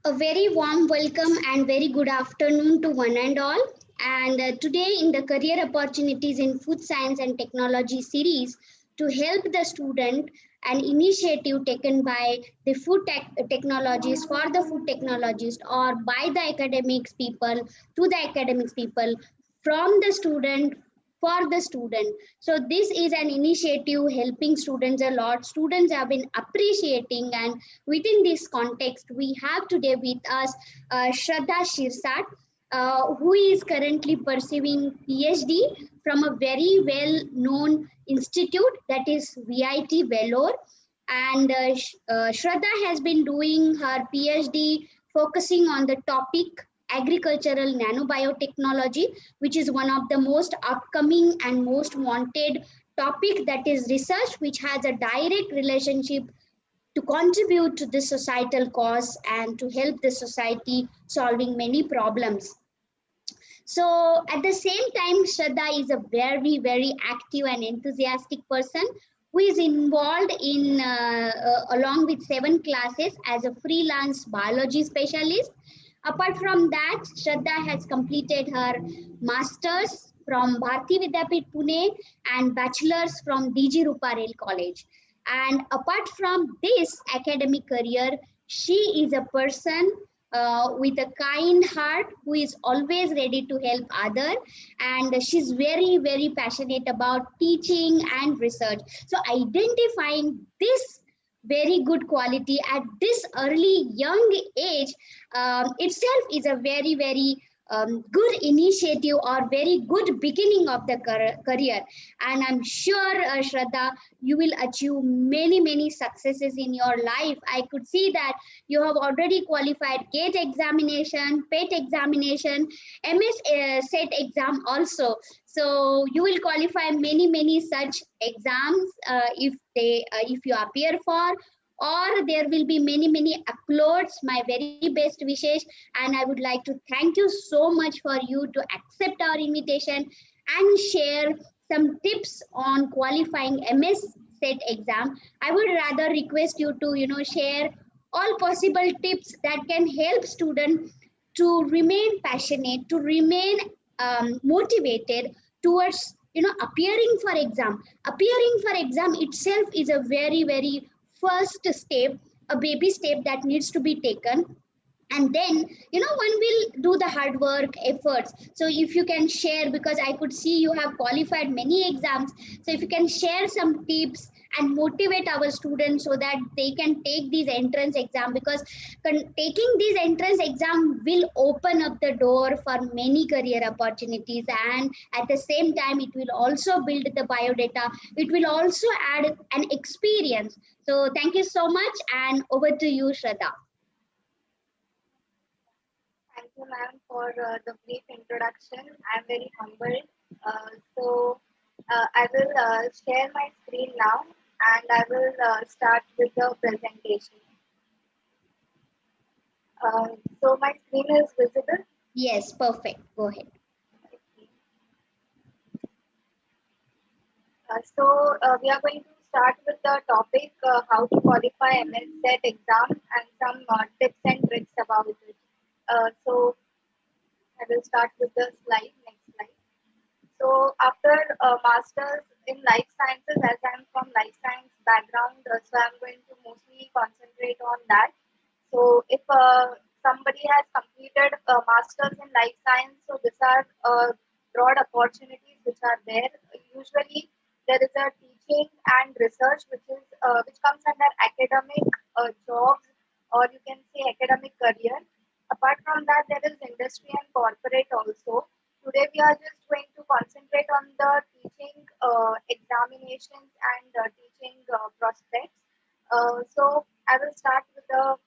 A very warm welcome and very good afternoon to one and all. And today, in the Career Opportunities in Food Science and Technology series, to help the student, an initiative taken by the technologists for the food technologists or by the academics people to the academics people from the student for the student. So this is an initiative helping students a lot. Students have been appreciating, and within this context, we have today with us Shraddha Shirsat, who is currently pursuing PhD from a very well-known institute, that is VIT Vellore. And Shraddha has been doing her PhD focusing on the topic agricultural nanobiotechnology, which is one of the most upcoming and most wanted topic, that is research which has a direct relationship to contribute to the societal cause and to help the society solving many problems. So at the same time, Shraddha is a very, very active and enthusiastic person who is involved in, along with 7 classes as a freelance biology specialist. Apart from that, Shraddha has completed her master's from Bharati Vidyapit Pune and bachelor's from DG Ruparel College. And apart from this academic career, she is a person with a kind heart who is always ready to help other, and she's very very passionate about teaching and research. So identifying this very good quality at this early young age itself is a very very good initiative or very good beginning of the career. And I'm sure, Shraddha, you will achieve many many successes in your life. I could see that you have already qualified GATE examination, PET examination, MS set exam also. So you will qualify many many such exams if you appear for, or there will be many many uploads. My very best wishes, and I would like to thank you so much for you to accept our invitation and share some tips on qualifying MS set exam. I would rather request you to share all possible tips that can help students to remain passionate, to remain motivated towards appearing for exam. Appearing for exam itself is a very very first step, a baby step that needs to be taken, and then one will do the hard work efforts. So if you can share, because I could see you have qualified many exams, so if you can share some tips and motivate our students so that they can take these entrance exam, because taking these entrance exam will open up the door for many career opportunities, and at the same time it will also build the biodata, it will also add an experience. So thank you so much, and over to you, Shraddha. Thank you, ma'am, for the brief introduction. I'm very humbled. I will share my screen now, and I will start with the presentation. So my screen is visible. Yes, perfect. Go ahead. We are going to start with the topic how to qualify MSET exam and some tips and tricks about it. I will start with the slide. Next slide. So after masters in life sciences, as I'm from life science background, so I'm going to mostly concentrate on that. So if somebody has completed a masters in life science, so these are broad opportunities which are there. Usually there is a teaching and research which comes under academic jobs, or you can say academic career. Apart from that, there is industry and corporate also. Today we are just going to concentrate on the teaching examinations and teaching prospects. So I will start with the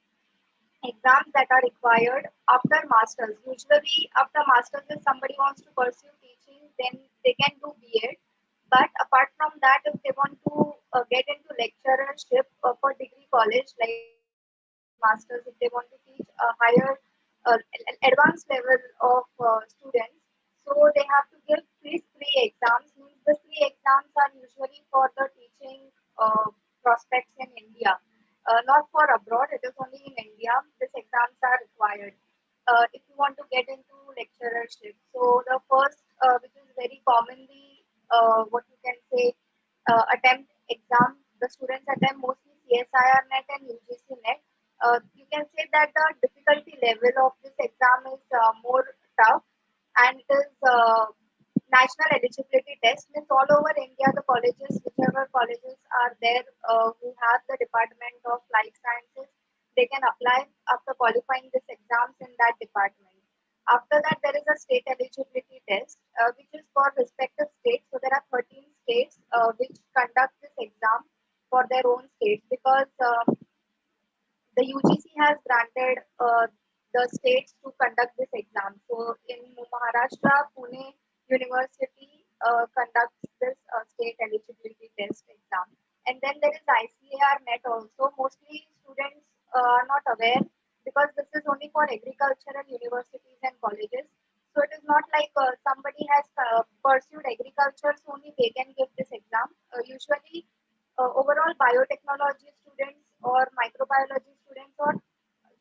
exams that are required after masters. Usually after masters, if somebody wants to pursue teaching, then they can do B.Ed. But apart from that, if they want to get into lecturership for degree college, like masters, if they want to teach a higher advanced level of students, so they have to give these 3 exams. Means the 3 exams are usually for the teaching prospects in India. not for abroad, it is only in India. These exams are required if you want to get into lecturership. So the first, which is very commonly, what you can say, attempt exam, the students attempt mostly CSIR net and UGC net. You can say that the difficulty level of this exam is more tough, and it is national eligibility test. Means all over India, the colleges, whichever colleges are there who have the Department of Life Sciences, they can apply after qualifying this exams in that department. After that, there is a state eligibility test, which is for respective states. So there are 13 states which conduct this exam for their own states, because the UGC has granted the states to conduct this exam. So in Maharashtra, Pune University conducts this state eligibility test exam. And then there is ICAR net also. Mostly students are not aware, because this is only for agricultural universities and colleges. So it is not like somebody has pursued agriculture, so only they can give this exam. Usually, overall biotechnology students or microbiology students, or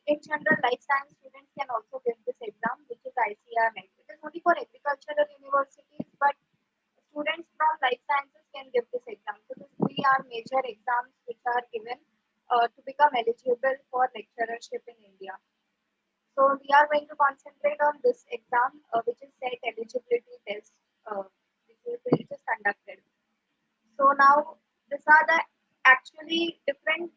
in general life science students, can also give this exam, which is ICR net. It is only for agricultural universities, but students from life sciences can give this exam. So these three are major exams which are given to become eligible for lecturership in India. So we are going to concentrate on this exam, which is set eligibility test, which is conducted. So now these are the actually different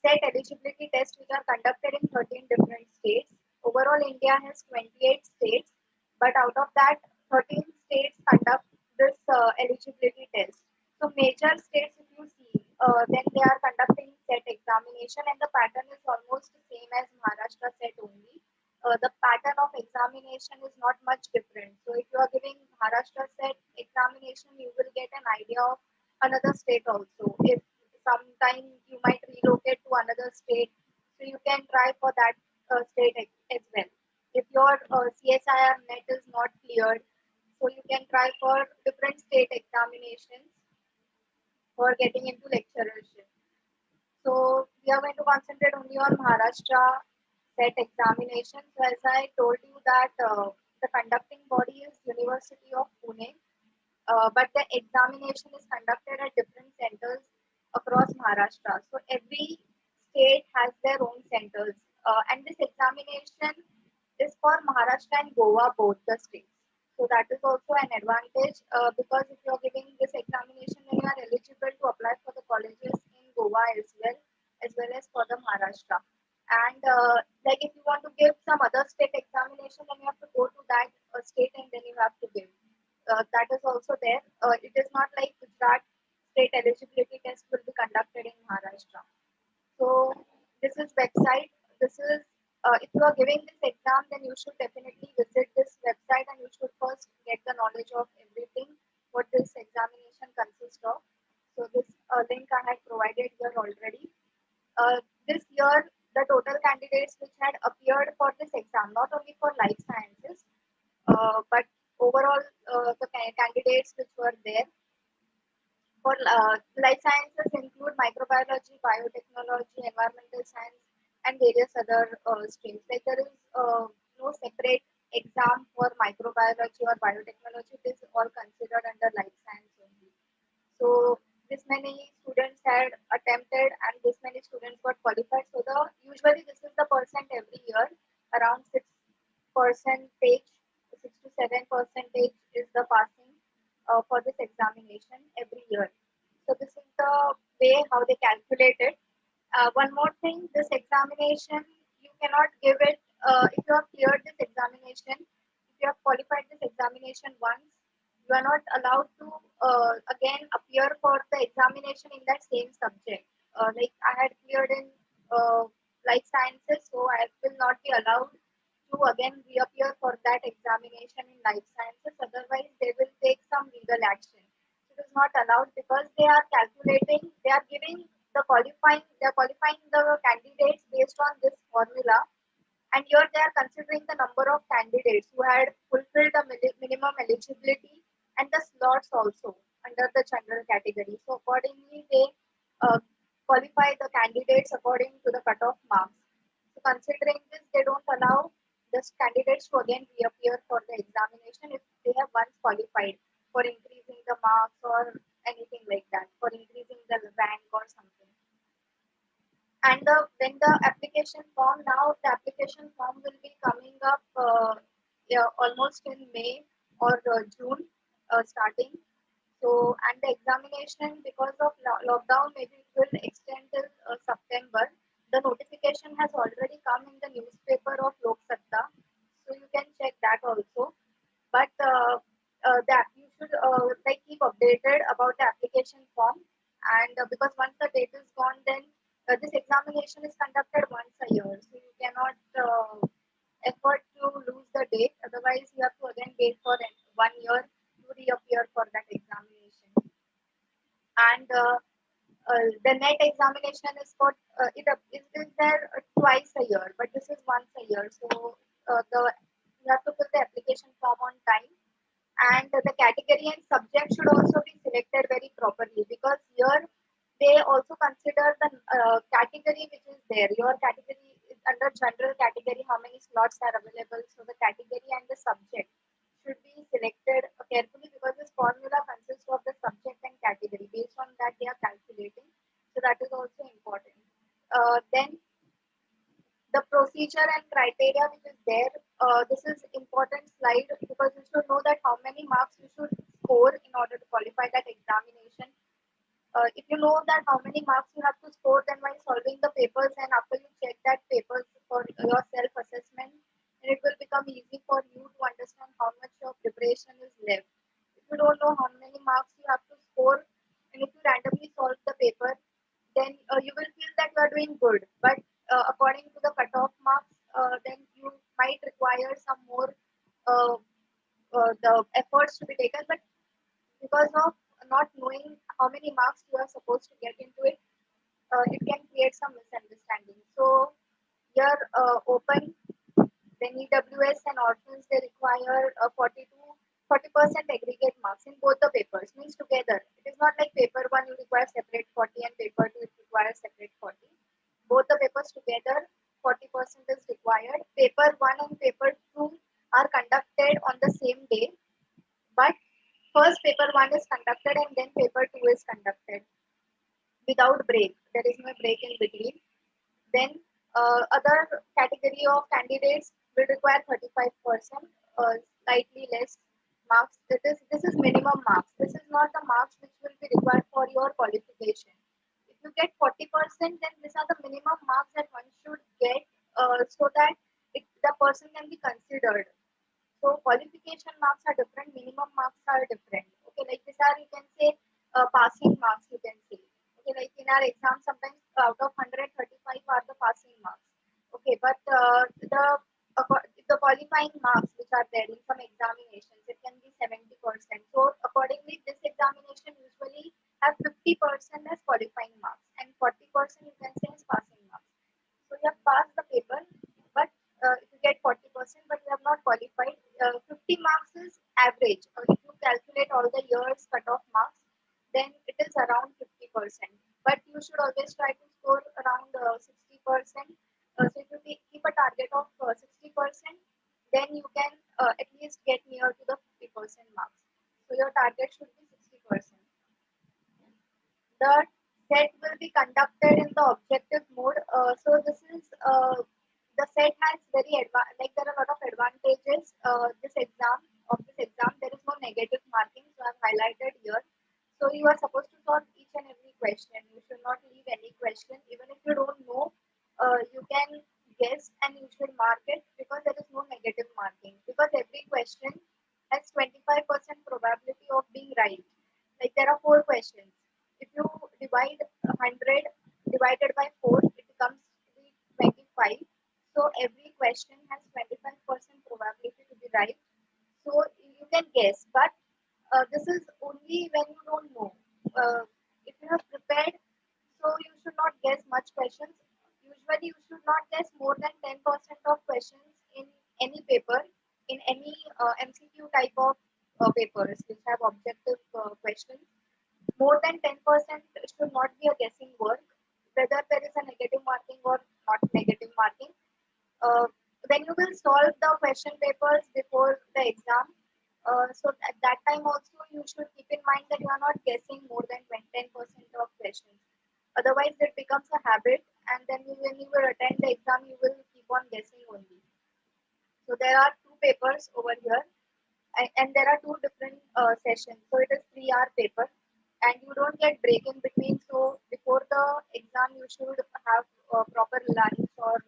set eligibility tests which are conducted in 13 different states. Overall, India has 28 states, but out of that, 13 states conduct this eligibility test. So major states, if you see, then they are conducting set examination, and the pattern is almost the same as Maharashtra set only. The pattern of examination is not much different. So if you are giving Maharashtra set examination, you will get an idea of another state also. If sometime you might relocate to another state, so you can try for that state as well. If your CSIR net is not cleared, so you can try for different state examinations for getting into lecturership. So we are going to concentrate only on Maharashtra set examination. So as I told you that the conducting body is University of Pune, but the examination is conducted at different centers across Maharashtra. So every state has their own centers, and this examination is for Maharashtra and Goa, both the states. So that is also an advantage, because if you are giving this examination, then you are eligible to apply for the colleges in Goa as well as for the Maharashtra. And like if you want to give some other state examination, then you have to go to that state and then you have to give. That is also there. It is not like Gujarat state eligibility test will be conducted in Maharashtra. So this is website. This is if you are giving this exam, then you should definitely visit this website, and you should first get the knowledge of everything what this examination consists of. So this link I had provided here already. This year, the total candidates which had appeared for this exam, not only for life sciences, but overall the candidates which were there for life sciences include microbiology, biotechnology, environmental science, and various other streams. Like there is no separate exam for microbiology or biotechnology. It is all considered under life science only. So this many students had attempted, and this many students got qualified. So the usually this is the percent every year, around 6%, 6 to 7% is the passing for this examination every year. So this is the way how they calculate it. One more thing, this examination, you cannot give it if you have cleared this examination, if you have qualified this examination once, you are not allowed to again appear for the examination in that same subject. Like I had cleared in life sciences, so I will not be allowed to again reappear for that examination in life sciences. Otherwise, they will take some legal action. It is not allowed, because they are calculating, they are giving the qualifying, they are qualifying the candidates based on this formula, and here they are considering the number of candidates who had fulfilled the minimum eligibility and the slots also under the general category. So accordingly, they qualify the candidates according to the cutoff marks. So considering this, they don't allow the candidates to again reappear for the examination if they have once qualified for increasing the marks or anything like that, for increasing the rank or something. And when the application form, now the application form will be coming up yeah, almost in May or June starting. So, and the examination, because of lockdown, maybe it will extend till September. The notification has already come in the newspaper of Lok Satta, so you can check that also. But that you should like keep updated about the application form, and because once the date is gone, then this examination is conducted once a year, so you cannot afford to lose the date. Otherwise, you have to again wait for 1 year to reappear for that examination. And the net examination is for it is there twice a year, but this is once a year. So the you have to fill the application form on time, and the category and subject should also be selected very properly, because here they also consider the category which is there. Your category is under general category, how many slots are available. So the category and the subject should be selected carefully, because this formula consists of the subject and category. Based on that, they are calculating. So that is also important. Then the procedure and criteria which is there. This is important slide, because you should know that how many marks you should score in order to qualify that examination. If you know that how many marks you have to score, then while solving the papers and after you check that papers for your self-assessment, and it will become easy for you to understand how much your preparation is left. If you don't know how many marks you have to score, and if you randomly solve the paper, then you will feel that you are doing good. But according to the cutoff marks, then you might require some more uh, the efforts to be taken. But because of not knowing how many marks you are supposed to get into it, it can create some misunderstanding. So here, open, then EWS and orphans, they require 40% aggregate marks in both the papers, means together. It is not like paper 1 you require separate 40 and paper 2 it requires separate 40. Both the papers together, 40% is required. Paper 1 and paper 2 are conducted on the same day, but first paper 1 is conducted and then paper 2 is conducted without break. There is no break in between. Then other category of candidates will require 35%, slightly less marks. This is minimum marks. This is not the marks which will be required for your qualification. If you get 40%, then these are the minimum marks that one should get, so that the person can be considered. So qualification marks are different, minimum marks are different. Okay, like these are, you can say, passing marks, you can say. Okay, like in our exam, sometimes out of 135 are the passing marks. Okay, but the qualifying marks which are there in some examinations, it can be 70%. So accordingly, this examination usually have 50% as qualifying marks and 40% you can say as passing marks. So you have passed the paper, but if you get 40%, but you have not qualified, 50 marks is average. If you calculate all the years cutoff marks, then it is around 50%. But you should always try to score around 60%. So if you keep a target of 60%, then you can at least get near to the 50% marks. So your target should be 60%. The set will be conducted in the objective mode. So this is the set has like there are a lot of advantages. This exam there is no negative marking, so I've highlighted here. So you are supposed to solve each and every question. You should not leave any question, even if you don't know. You can guess and you should mark it, because there is no negative marking. Because every question has 25% probability of being right. Like there are 4 questions. If you divide 100 divided by 4, it becomes to be 25. So every question has 25% probability to be right. So you can guess, but this is only when you don't know. If you have prepared, so you should not guess much questions. Usually, you should not guess more than 10% of questions in any paper, in any MCQ type of papers which have objective questions. More than 10% should not be a guessing work. whether there is a negative marking or not negative marking. Uh, when you will solve the question papers before the exam, so at that time also you should keep in mind that you are not guessing more than 10% of questions. Otherwise, it becomes a habit, and then when you will attend the exam, you will keep on guessing only. So there are two papers over here, and there are two different sessions. So it is 3 hour paper, and you don't get break in between. So before the exam, you should have proper lunch or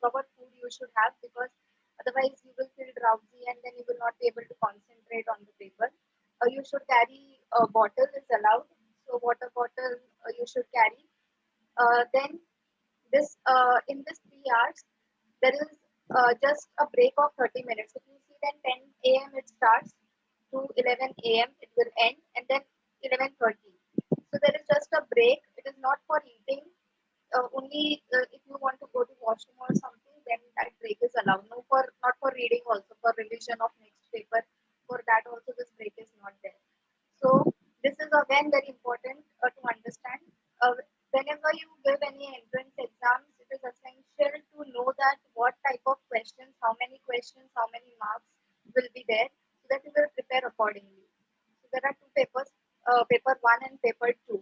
proper food you should have, because otherwise you will feel drowsy and then you will not be able to concentrate on the paper. You should carry a bottle is allowed. So water bottle you should carry. Then this in this 3 hours there is just a break of 30 minutes. If you see, then 10 a.m. it starts to 11 a.m. it will end, and then 11:30. So there is just a break. It is not for eating. Only if you want to go to washroom or something, then that break is allowed. No, for not for reading also, for revision of next paper. For that also this break is not there. So this is again very important to understand. Whenever you give any entrance exams, it is essential to know that what type of questions, how many questions, how many marks will be there, so that you will prepare accordingly. So there are two papers, paper one and paper two.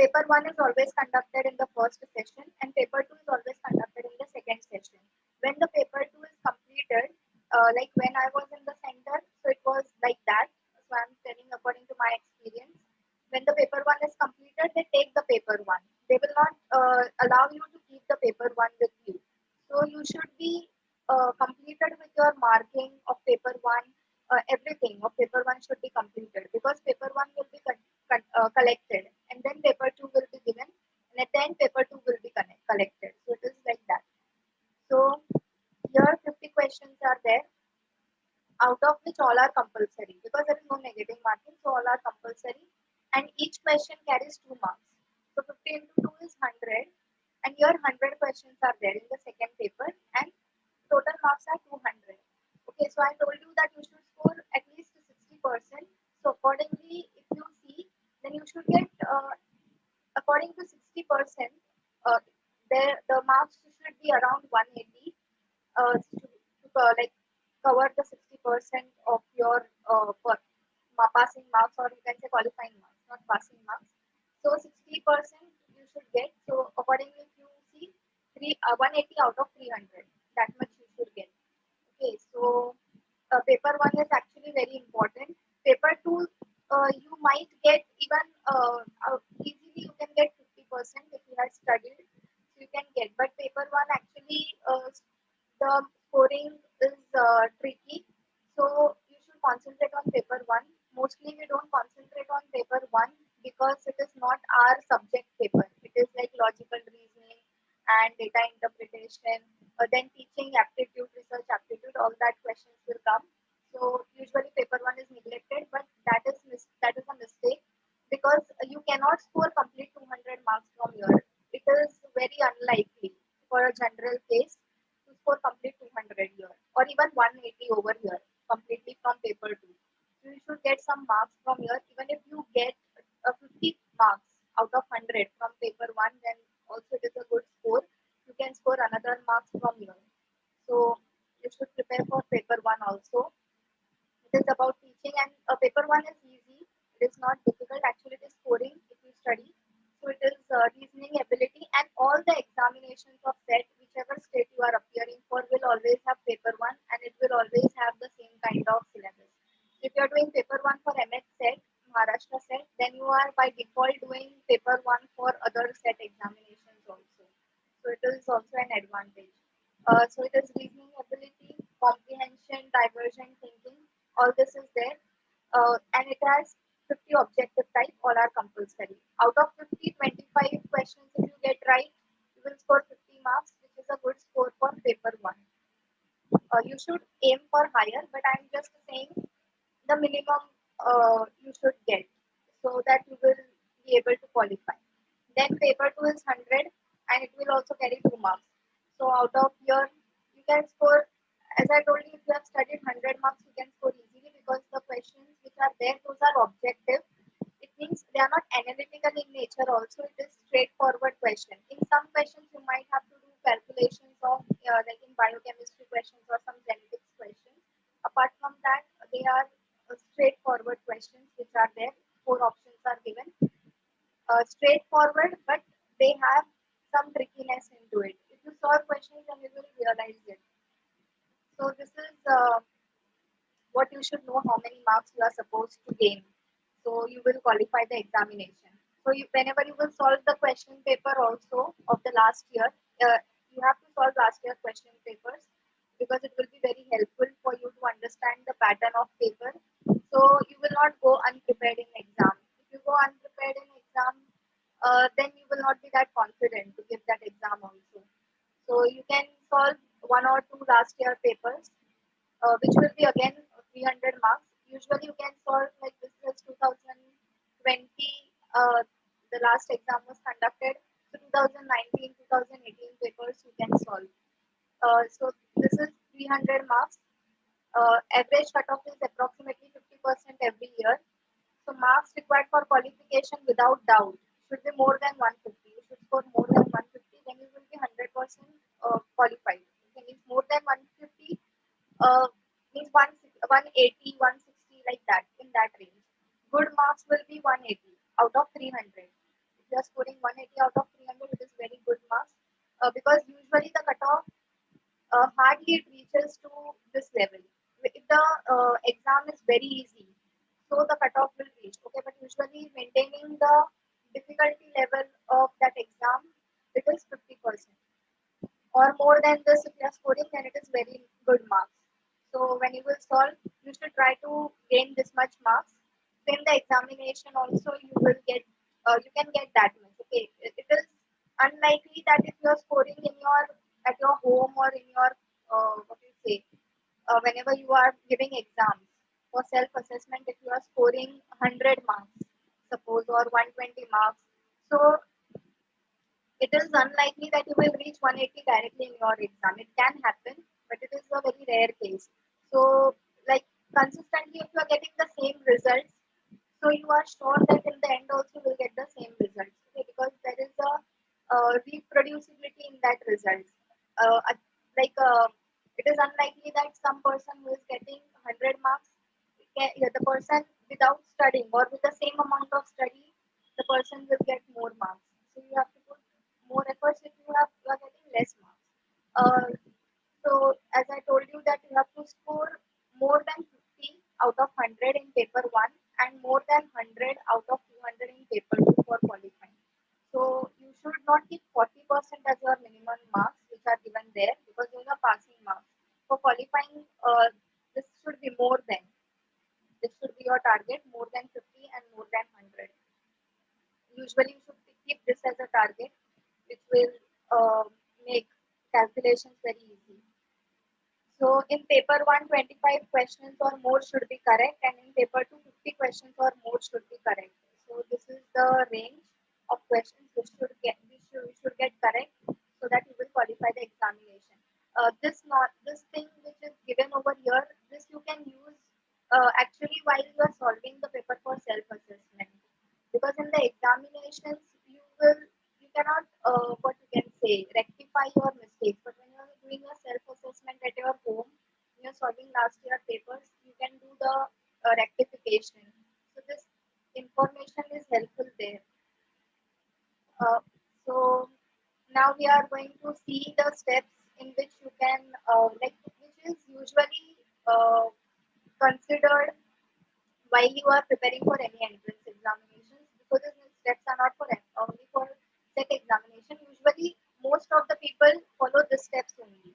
Paper one is always conducted in the first session, and paper two is always conducted in the second session. When the paper two is completed, like when I was in the center, so it was like that. So I'm telling according to my experience. When the paper one is completed, they take the paper one. They will not allow you to keep the paper one with you. So you should be completed with your marking of paper one. Everything of paper one should be completed, because paper one will be collected, and then paper two will be given, and then paper two will be collected. So it is like that. So here 50 questions are there, out of which all are compulsory, because there is no negative marking, so all are compulsory, and each question carries 2 marks. So 50 into 2 is 100, and here 100 questions are there in the second paper, and total marks are 200. Okay, so I told you that you should score at least 60%. So accordingly, if you see, then you should get according to 60%, uh, the marks should be around 180 like cover the 60% of your passing marks, or you can say qualifying marks, not passing marks. So 60% you should get. So accordingly, if you see 180 out of 300, that much you should get. Okay, so paper one is actually very important. Paper two, you might get even easily you can get 50% if you have studied. So you can get, but paper one actually the scoring is tricky. So you should concentrate on paper one. Mostly we don't concentrate on paper one because it is not our subject paper. It is like logical reasoning and data interpretation. Then teaching aptitude, research aptitude, all that questions will come. So usually paper one is neglected, but that is a mistake, because you cannot score complete 200 marks from here. It is very unlikely for a general case to score complete 200 here, or even 180 over here completely from paper two. So you should get some marks from here. Even if you get 50 marks out of 100 from paper one, then also it is a good score. You can score another marks from here. So you should prepare for paper one also. It is about teaching, and paper one is easy. It is not difficult. Actually, it is scoring if you study. So it is reasoning ability, and all the examinations of set, whichever state you are appearing for, will always have paper one, and it will always have the same kind of syllabus. If you are doing paper one for MS set, Maharashtra set, then you are by default doing paper one for other set examinations also. So it is also an advantage. So it is reasoning ability, comprehension, diversion thinking. All this is there, and it has 50 objective type. All are compulsory. Out of 50, 25 questions, if you get right, you will score 50 marks, which is a good score for paper one. You should aim for higher, but I'm just saying the minimum you should get, so that you will be able to qualify. Then paper 2 is 100, and it will also carry 2 marks. So out of your, you can score, as I told you, if you have studied 100 marks, you can score easily, because the questions which are there, those are objective. It means they are not analytical in nature also. It is straightforward question. In some questions you might have to do calculations of like in biochemistry questions or some genetics questions. Apart from that, they are straightforward questions which are there. Four options are given. Straightforward, but they have some trickiness into it. If you solve questions, then you will realize it. So this is what you should know, how many marks you are supposed to gain. So you will qualify the examination. So whenever you will solve the question paper also of the last year, you have to solve last year question papers because it will be very helpful for you to understand the pattern of paper. So you will not go unprepared in exam. If you go unprepared in exam, then you will not be that confident to give that exam also. So you can solve one or two last year papers, which will be again 300 marks. Usually you can solve like this is 2020, the last exam was conducted. So 2019, 2018 papers you can solve. So this is 300 marks. Average cutoff is approximately 50% every year. So marks required for qualification without doubt should be more than 150. You should score more than 150, then you will be 100% qualified. If it is more than 150, means 180, 160 like that, in that range. Good marks will be 180 out of 300. If you are scoring 180 out of 300, it is very good marks because usually the cutoff hardly it reaches to this level. If the exam is very easy, so the cutoff will reach. Okay, but usually maintaining the difficulty level of that exam, it is 50% or more than this. If you are scoring, then it is very good marks. So when you will solve, you should try to gain this much marks. So in the examination also, you will get, you can get that much. Okay, it is unlikely that if you are scoring in your at your home or in your what do you say, whenever you are giving exams for self assessment, if you are scoring 100 marks, suppose, or 120 marks, so it is unlikely that you will reach 180 directly in your exam. It can happen, but it is a very rare case. So, like consistently, if you are getting the same results, so you are sure that in the end also you will get the same results. Okay, because there is a reproducibility in that result. It is unlikely that some person who is getting 100 marks, the person without studying or with the same amount of study, the person will get more marks. So you have to put more efforts if you are getting less marks. Uh, so as I told you that you have to score more than 50 out of 100 in paper 1 and more than 100 out of 200 in paper 2 for qualifying. So you should not keep 40% as your minimum marks which are given there because those are passing marks. For qualifying, this should be more than. This should be your target, more than 50 and more than 100. Usually you should keep this as a target which will make calculations very easy. So in paper 1, 25 questions or more should be correct, and in paper 2, 50 questions or more should be correct. So this is the range of questions which you should get correct so that you will qualify the examination. This thing which is given over here, this you can use actually while you are solving the paper for self-assessment, because in the examinations you cannot what you can say rectify your mistakes, but when you are doing a self-assessment at your home, when you are solving last year papers, you can do the rectification. So this information is helpful there. uh, so now we are going to see the steps in which you can which is usually considered while you are preparing for any entrance examinations, because the steps are not for only for set examination. Usually most of the people follow the steps only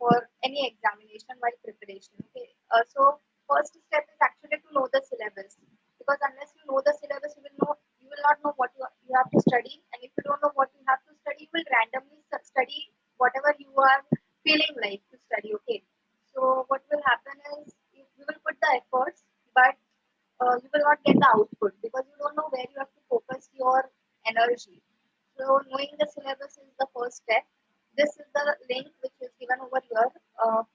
for any examination while preparation. Okay, so first step is actually to know the syllabus, because unless you know the syllabus, you will not know what you have to study, and if you don't know what you have to study, you will randomly study whatever you are feeling like to study. Okay, so what will happen is you will put the efforts, but you will not get the output because you don't know where you have to focus your energy. So knowing the syllabus is the first step. This is the link which is given over here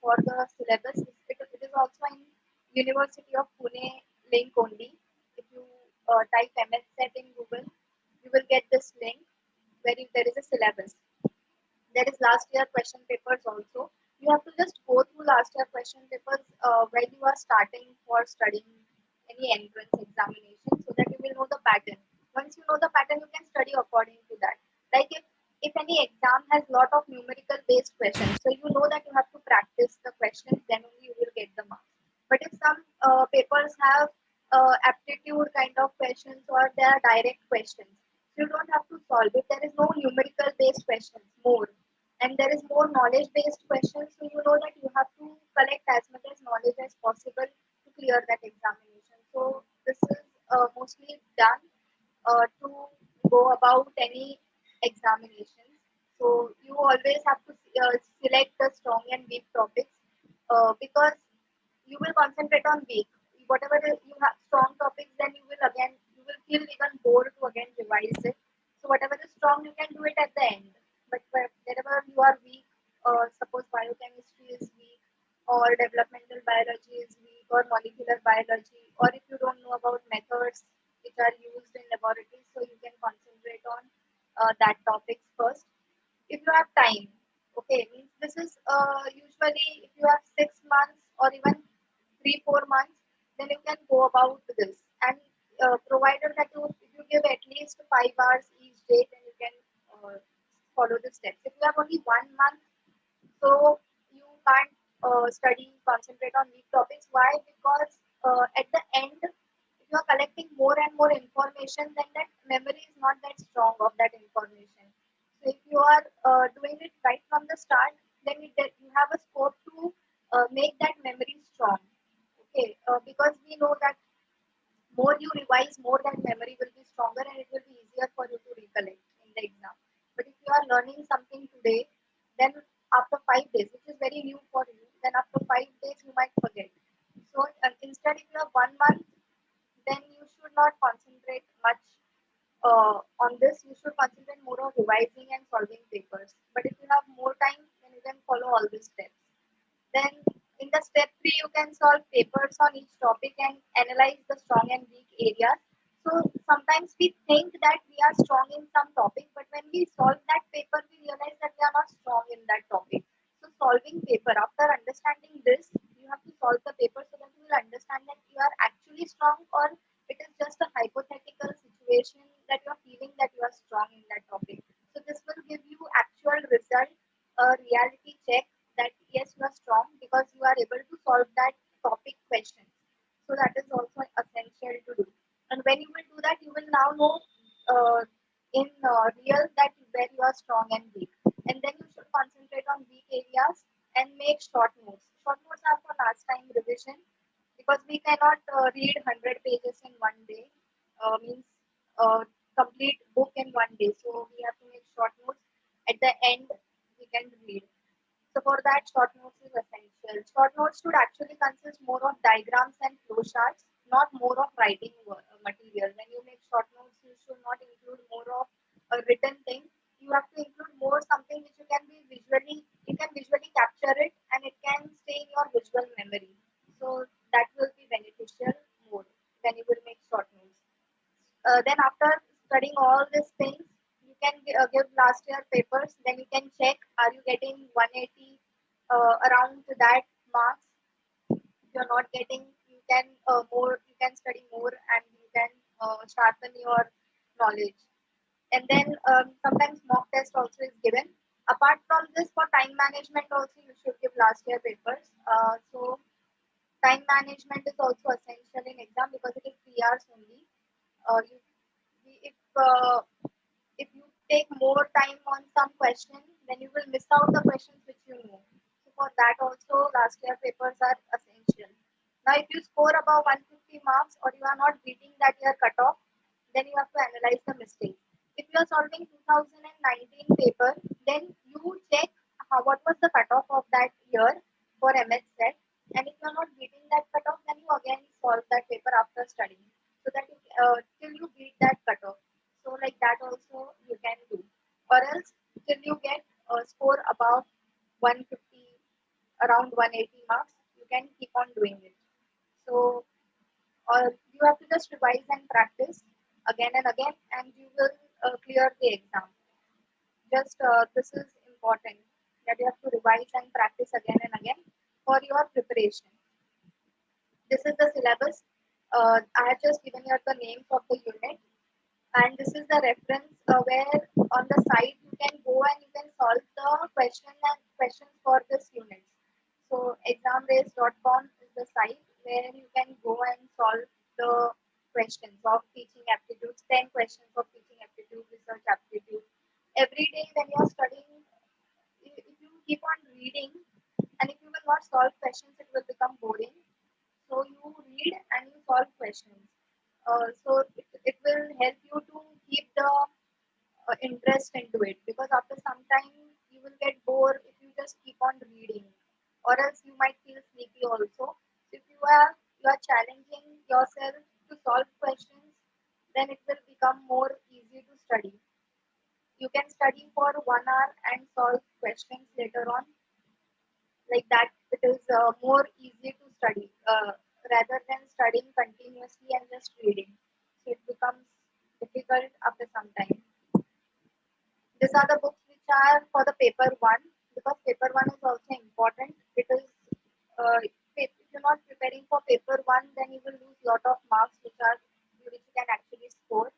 for the syllabus. It is also in University of Pune link only. If you type MS in Google, you will get this link where there is a syllabus. There is last year question papers also. You have to just go through last year question papers when you are starting for studying any entrance examination so that you will know the pattern. Once you know the pattern, you can study according to that. Like if any exam has lot of numerical based questions, so you know that you have to practice the questions, then only you will get the marks. But if some papers have aptitude kind of questions or they are direct questions, so you don't have to solve it. There is no numerical based questions more, and there is more knowledge based questions. So you know that you have to collect as much as knowledge as possible to clear that examination. So this is mostly done to go about any examinations. So you always have to select the strong and weak topics because you will concentrate on weak. Whatever you have strong topics, then you will feel even bored to again revise it. So whatever is strong, you can do it at the end. But wherever you are weak, suppose biochemistry is weak, or developmental biology is weak, or molecular biology, or if you don't know about methods which are used in laboratories, so you can concentrate on that topics first. If you have time, okay, means this is usually if you have 6 months or even 3 4 months, then you can go about this. And provided that if you give at least 5 hours each day, then you can follow the steps. If you have only 1 month, so you can't concentrate on these topics. Why? Because at the end, if you are collecting more and more information, then that memory is not that strong of that information. So if you are doing it right from the start, then you have a scope to make that memory strong. Okay, because we know that more you revise, more that memory will be stronger and it will be easier for you to recollect in the exam. But if you are learning something today, then after 5 days, which is very new for you, then after 5 days you might forget. So instead, if you have 1 month, then you should not concentrate much on this. You should concentrate more on revising and solving papers. But if you have more time, then you can follow all these steps. Then in the step 3, you can solve papers on each topic and analyze the strong and weak areas. So sometimes we think that we are strong in some topic, but when we solve that paper, we realize that we are not strong in that topic. So solving paper, after understanding this, you have to solve the paper so that you will understand that you are actually strong or it is just a hypothetical situation that you are feeling that you are strong in that topic. So this will give you actual result, a reality check that yes, you are strong because you are able to solve that topic question. So that is also essential to do. And when you will do that, you will now know in real that where you are strong and weak. And then you should concentrate on weak areas and make short notes. Short notes are for last time revision because we cannot read 100 pages in one day. Means uh, complete book in one day. So we have to make short notes. At the end, we can read. So for that, short notes is essential. Short notes should actually consist more of diagrams and flowcharts, not more of writing material. When you make short notes, you should not include more of a written thing. You have to include more something which you can visually capture it, and it can stay in your visual memory. So that will be beneficial more when you will make short notes. Then after studying all these things, you can give last year papers. Then you can check are you getting 180 around to that marks. If you're not getting, you can study more and you can sharpen your knowledge. And then sometimes mock test also is given. Apart from this, for time management also you should give last year papers. So time management is also essential in exam because it is 3 hours only. You if if you take more time on some question, then you will miss out the questions which you know. So for that also, last year papers are essential. Now, if you score above 150 marks or you are not beating that year cutoff, then you have to analyze the mistakes. If you are solving 2019 paper, then you check what was the cutoff of that year for MS set, and if you are not beating that cutoff, then you again solve that paper after studying, so that till you beat that cutoff. So like that also you can do, or else till you get a score above 150, around 180 marks, you can keep on doing it. So or you have to just revise and practice again and again, and you will clear the exam. Just this is important, that you have to revise and practice again and again for your preparation. This is the syllabus. I have just given you the names of the unit, and this is the reference where on the site you can go and you can solve the questions for this unit. So examrace.com is the site where you can go and solve the questions of teaching aptitudes, 10 questions of teaching aptitude, research aptitude. Every day when you are studying, if you keep on reading and if you will not solve questions, it will become boring. So you read and you solve questions. So it will help you to keep the interest into it, because after some time you will get bored if you just keep on reading, or else you might feel sleepy also. So if you are challenging yourself to solve questions, then it will become more easy to study. You can study for 1 hour and solve questions later on. Like that, it is more easy to study rather than studying continuously and just reading. So it becomes difficult after some time. These are the books which are for the paper one, because paper one is also important. It is if you're not preparing for paper one, then you will lose lot of marks which you can actually score.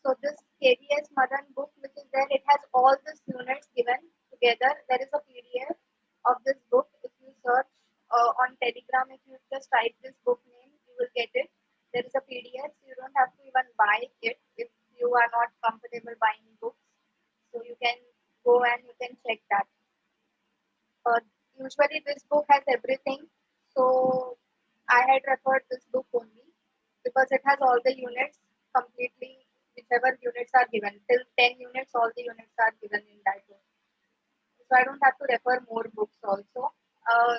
So this KVS Madan book, which is there, it has all these units given together. There is a PDF of this book. If you search on Telegram, if you just type this book name, you will get it. There is a PDF, so you don't have to even buy it if you are not comfortable buying books. So you can go and you can check that. Uh, Usually this book has everything. So I had referred this book only because it has all the units completely, whichever units are given. Till 10 units, all the units are given in that book. So I don't have to refer more books also.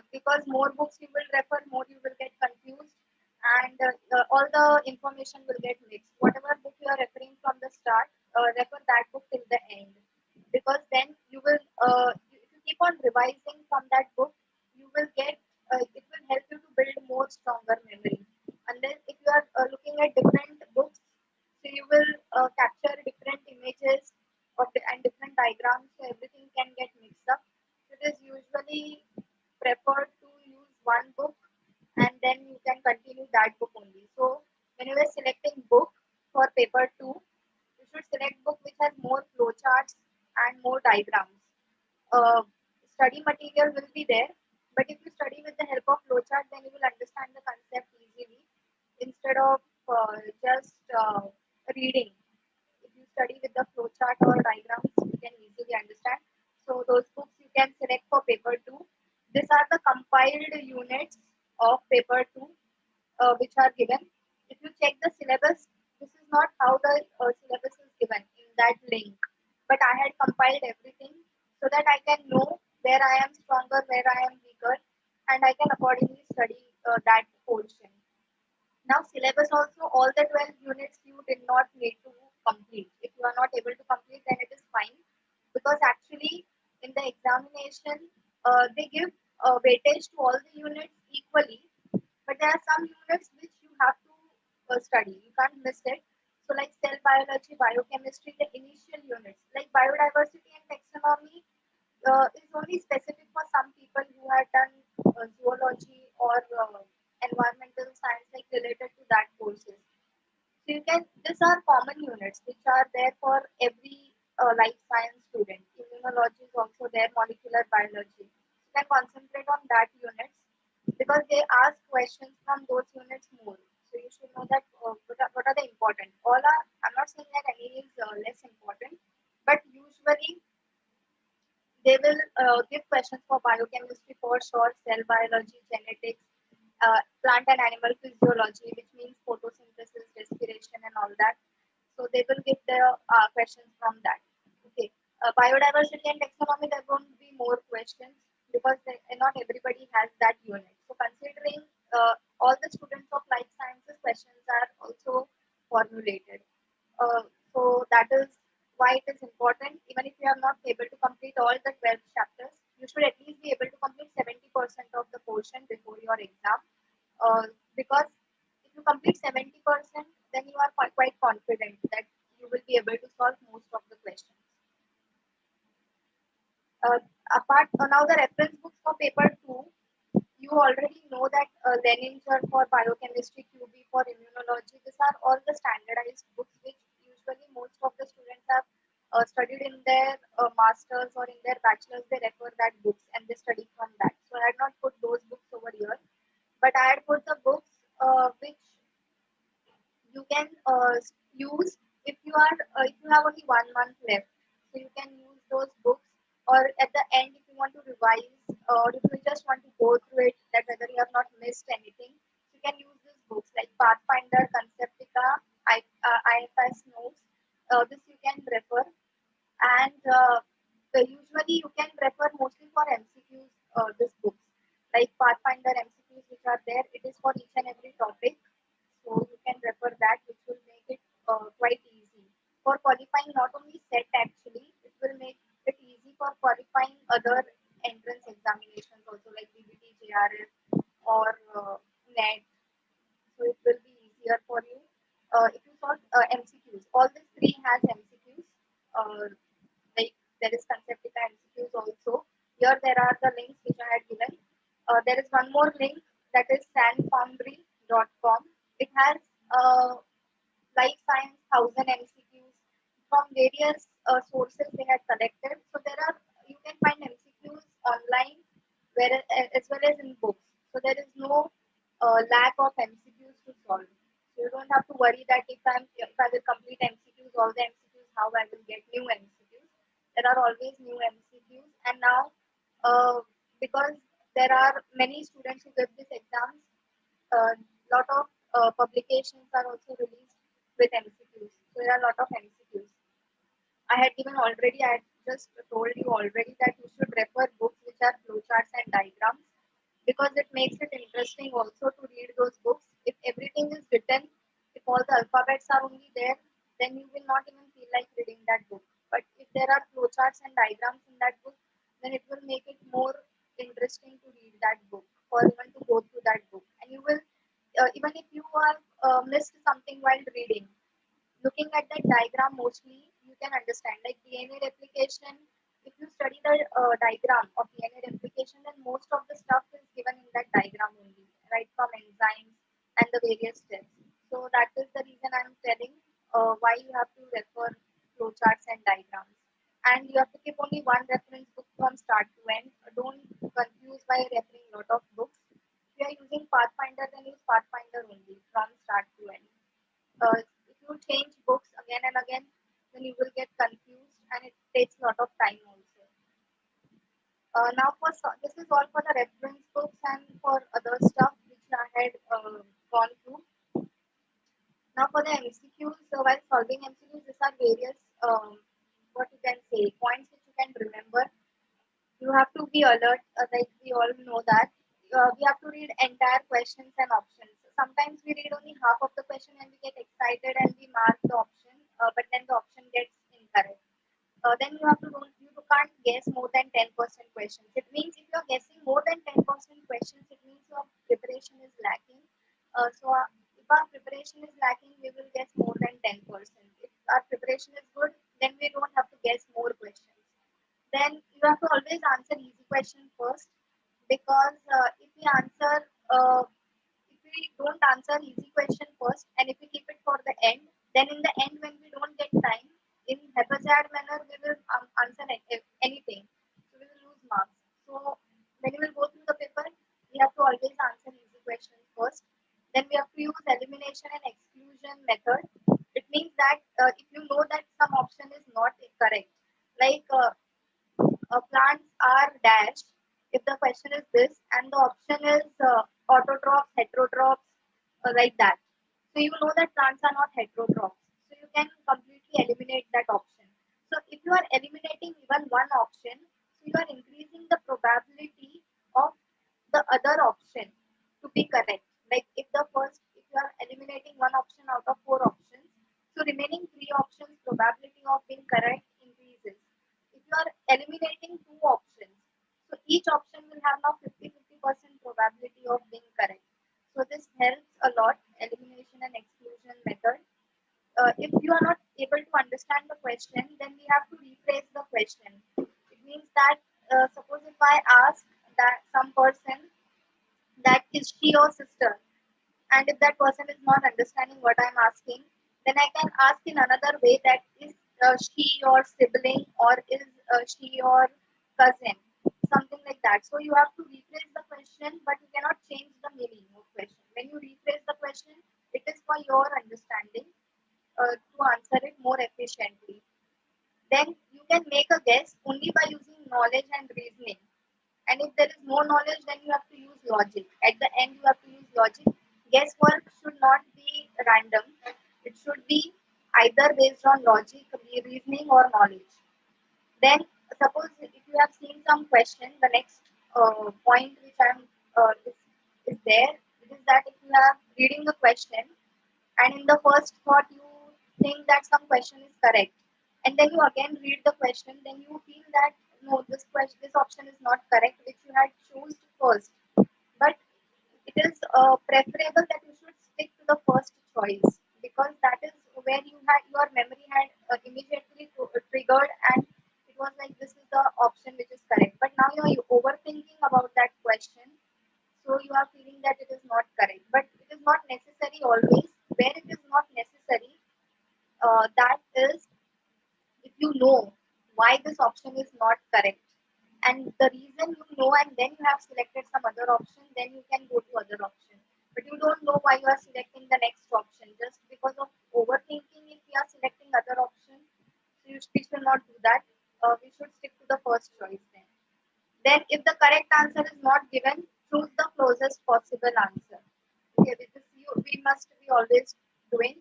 Because more books you will refer, more you will get confused, and all the information will get mixed. Whatever book you are referring from the start, refer that book till the end, because then you will, if you keep on revising from that book, you will get, it will help you to build more stronger memory. And then if you are looking at different books, so you will capture different images and different diagrams, so everything can get mixed up. So it is usually preferred to use one book and then you can continue that book only. So when you are selecting book for paper 2, you should select book which has more flowcharts and more diagrams. uh, Study material will be there, but if you study with the help of flowchart, then you will understand the concept easily instead of just reading. If you study with the flowchart or diagrams, you can easily understand. So those books you can select for paper 2. These are the compiled units of paper 2 which are given. If you check the syllabus, this is not how the syllabus is given in that link. But I had compiled everything so that I can know where I am stronger, where I am weaker, and I can accordingly study that portion. Now, syllabus also, all the 12 units you did not need to complete. If you are not able to complete, then it is fine, because actually in the examination, they give weightage to all the units equally, but there are some units which you have to study. You can't miss it. So, like cell biology, biochemistry, the initial units, like biodiversity and taxonomy, is only specific for some people who had done zoology or environmental science, like related to that courses. So you can, these are common units which are there for every life science student. Immunology is also there, molecular biology. You can concentrate on that units because they ask questions from those units more. So you should know that what are the important. All are, I'm not saying that any is less important, but usually they will give questions for biochemistry for sure, cell biology, genetics, plant and animal physiology, which means photosynthesis, respiration, and all that. So they will give the questions from that. Okay. Biodiversity and taxonomy, there won't be more questions because not everybody has that unit. So considering all the students of life sciences, questions are also formulated. So that is why it is important. Even if you are not able to complete all the 12 chapters, you should at least be able to complete 70% of the portion before your exam. Because if you complete 70%, then you are quite confident that you will be able to solve most of the questions. Uh, now the reference books for paper 2, you already know that Leninger for biochemistry, QB for immunology, these are all the standardized books which usually most of the students have studied in their masters or in their bachelors. They refer that books and they study from that. So I had not put those books over here, but I had put the books which you can use if you have only 1 month left. So you can use those books, or at the end if you want to revise, or if you just want to go through it, that whether you have not missed anything, you can use these books like Pathfinder, Conceptica, IFS Notes. This you can refer, and usually you can refer mostly for MCQs. These books like Pathfinder MCQs which are there, it is for each and every topic, so you can refer that, which will make it quite easy for qualifying not only set. Actually, it will make it easy for qualifying other entrance examinations also, like BBT, JRF, or NET. So it will be easier for you if you solve MCQs. All these three has MCQs. Like there is Conceptica MCQs also. Here there are the links which I had given. There is one more link, that is sandfoundry.com. It has life science 1000 MCQs from various sources they had collected. So there are, you can find MCQs online, where as well as in books. So there is no lack of MCQs to solve. So you don't have to worry that if I will complete MCQs, all the MCQs, how I will get new MCQs. There are always new MCQs, and now because there are many students who give these exams, lot of publications are also released with MCQs. So there are a lot of MCQs. I had given already, I had just told you already that you should refer books which are flowcharts and diagrams, because it makes it interesting also to read those books. If everything is written, if all the alphabets are only there, then you will not even feel like reading that book. But if there are flowcharts and diagrams in that book, then it will make it more interesting to read that book, or even to go through that book. And you will, even if you have missed something while reading, looking at that diagram mostly, you can understand. Like DNA replication, if you study the diagram of DNA replication, then most of the stuff is given in that diagram only, right, from enzymes and the various steps. So that is the reason I'm telling why you have to refer flowcharts and diagrams. And you have to keep only one reference book from start to end. Don't confuse by referring a lot of books. If you are using Pathfinder, then use Pathfinder only from start to end. If you change books again and again, then you will get confused, and it takes a lot of time also. Now, this is all for the reference books and for other stuff which I had gone through. Now, for the MCQs, while solving MCQs, these are various what you can say points which you can remember. You have to be alert, like we all know that. We have to read entire questions and options. Sometimes we read only half of the question and we get excited and we mark the option, but then the option gets incorrect. Then you have to don't, you can't guess more than 10% questions. It means if you're guessing more than 10% questions, it means your preparation is lacking. If our preparation is lacking, we will guess more than 10%. If our preparation is good, then we don't have to guess more questions. Then you have to always answer easy question first, because if we don't answer easy question first, and if we keep it for the end, then in the end when we don't get time, in haphazard manner we will answer anything, so we will lose marks. So when you will go through the paper, we have to always answer easy questions first. Then we have to use elimination and exclusion method. It means that if you know that some option is not correct, like plants are dashed, if the question is this and the option is autotrophs, heterotrophs, like that. So you know that plants are not heterotrophs. So you can completely eliminate that option. So if you are eliminating even one option, so you are increasing the probability of the other option to be correct. Like if you are eliminating one option out of four options, so remaining three options probability of being correct increases. If you are eliminating two options, so each option will have now 50% probability of being correct. So this helps a lot. Elimination elimination and exclusion method. If you are not able to understand the question, then we have to rephrase the question. It means that suppose if I ask that some person that is she your sister, and if that person is not understanding what I'm asking, then I can ask in another way that is she your sibling or is she your cousin, something like that. So you have to rephrase the question, but you cannot change the meaning of question. When you rephrase the question, it is for your understanding to answer it more efficiently. Then you can make a guess only by using knowledge and reasoning. And if there is no knowledge, then you have to use logic. At the end, you have to use logic. Guesswork should not be random. It should be either based on logic, reasoning, or knowledge. Then, suppose if you have seen some question, the next point which is there, it is that if you are reading the question and in the first thought you think that some question is correct, and then you again read the question, then you feel that no, this option is not correct, which you had chose first. But it is preferable that you should stick to the first choice, because that is where your memory had immediately triggered, and it was like this is the option which is correct. But now you are overthinking about that question, so you are feeling that it is not correct. But it is not necessary always. Where it is not necessary, that is if you know why this option is not correct, and the reason you know, and then you have selected some other option, then you can go to other option. But you don't know why you are selecting the next option, just because of overthinking. If we are selecting other option, so we should not do that. We should stick to the first choice. Then if the correct answer is not given, choose the closest possible answer. Okay, this is we must be always doing.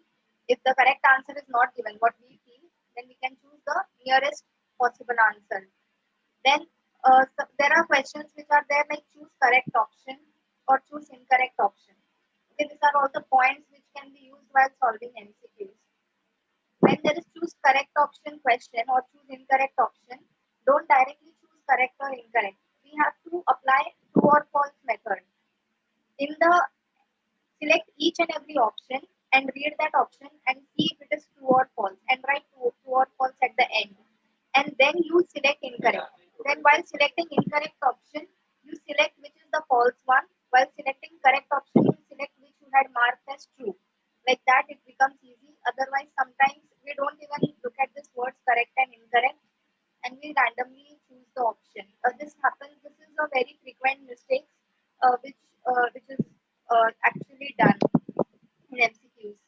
If the correct answer is not given, what we feel, then we can choose the nearest possible answer. Then so there are questions which are there like choose correct option or choose incorrect option. Okay, these are all the points which can be used while solving MCQs. When there is choose correct option question or choose incorrect option, don't directly choose correct or incorrect. We have to apply true or false method. In the select each and every option and read that option and see if it is true or false, and write true or false at the end. And then you select incorrect. Then while selecting incorrect option, you select which is the false one. While selecting correct option, you select which you had marked as true. Like that, it becomes easy. Otherwise, sometimes we don't even look at this words correct and incorrect, and we randomly choose the option. This happens. This is a very frequent mistake, which is actually done in MCQs.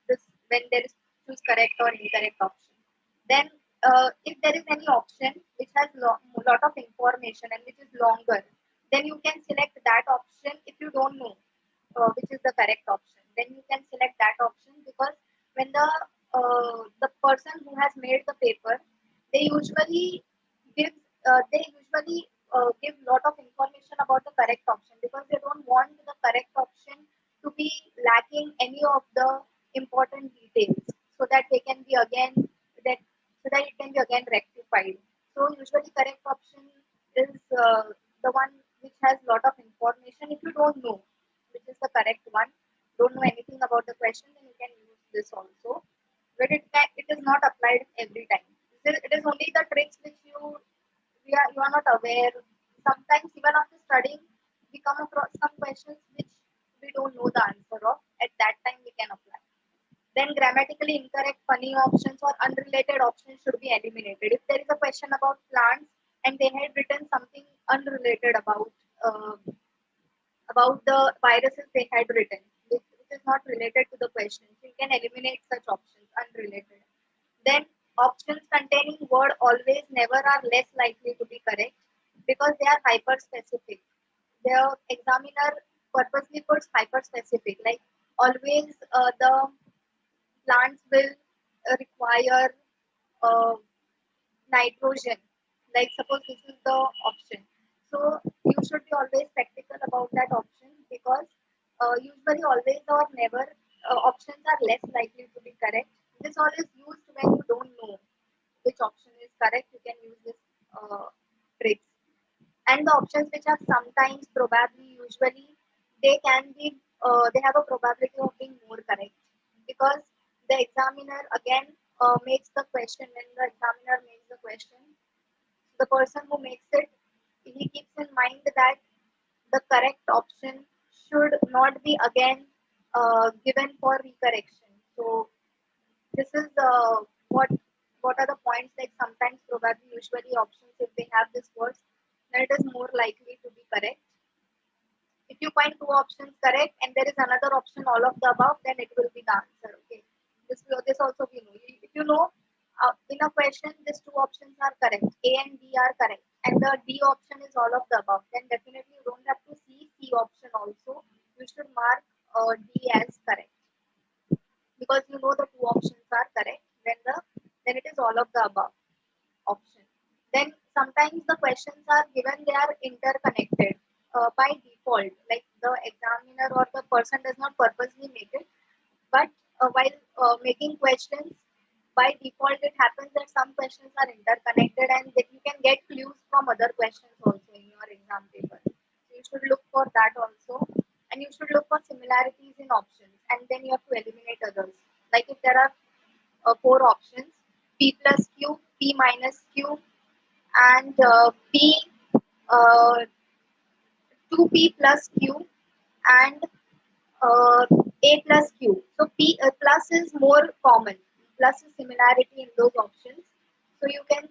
This when there is choose correct or incorrect option. Then, if there is any option which has lot of information and which is longer, then you can select that option if you don't know which is the correct option. Then you can select that option, because when the person who has made the paper, they usually give give lot of information about the correct option, because they don't want the correct option to be lacking any of the important details, so that they can be again that so that it can be again rectified. So usually correct option is the one which has lot of information. If you don't know which is the correct one, don't know anything about the question, then you can use this also. But it is not applied every time. It is only the tricks which you are not aware. Sometimes even after studying, we come across some questions which we don't know the answer of. At that time, we can apply. Then grammatically incorrect, funny options or unrelated options should be eliminated. If there is a question about plants and they had written something unrelated uh, about the viruses they had written, which is not related to the question, so you can eliminate such options unrelated. Then options containing word always, never are less likely to be correct, because they are hyper specific. The examiner purposely puts hyper specific, like always the plants will require uh, nitrogen. Like suppose this is the option. So you should be always practical about that option, because usually always or never options are less likely to be correct. This all is used when you don't know which option is correct. You can use this tricks. And the options which are sometimes, probably, usually, they can be they have a probability of being more correct, because the examiner again makes the question. When the examiner makes the question, the person who makes it, he keeps in mind that the correct option should not be again given for recorrection. So this is what are the points, like sometimes probably usually options, if they have this words, then it is more likely to be correct. If you find two options correct and there is another option all of the above, then it will be the answer. Okay, this also we know. If you know in a question these two options are correct, A and B are correct, and the D option is all of the above, then definitely you don't have to see C option also. You should mark D as correct, because you know the two options are correct. Then it is all of the above option. Then sometimes the questions are given, they are interconnected by default, like the examiner or the person does not purposely make it, but while making questions, by default it happens that some questions are interconnected, and that you can get clues from other questions also in your exam paper. So you should look for that also, and you should look for similarities in options, and then you have to eliminate others. Like if there are four options: p plus q, p minus q, and p uh, 2p plus q, and uh, a plus q. So p plus is more common. Plus is similarity in those options. So you can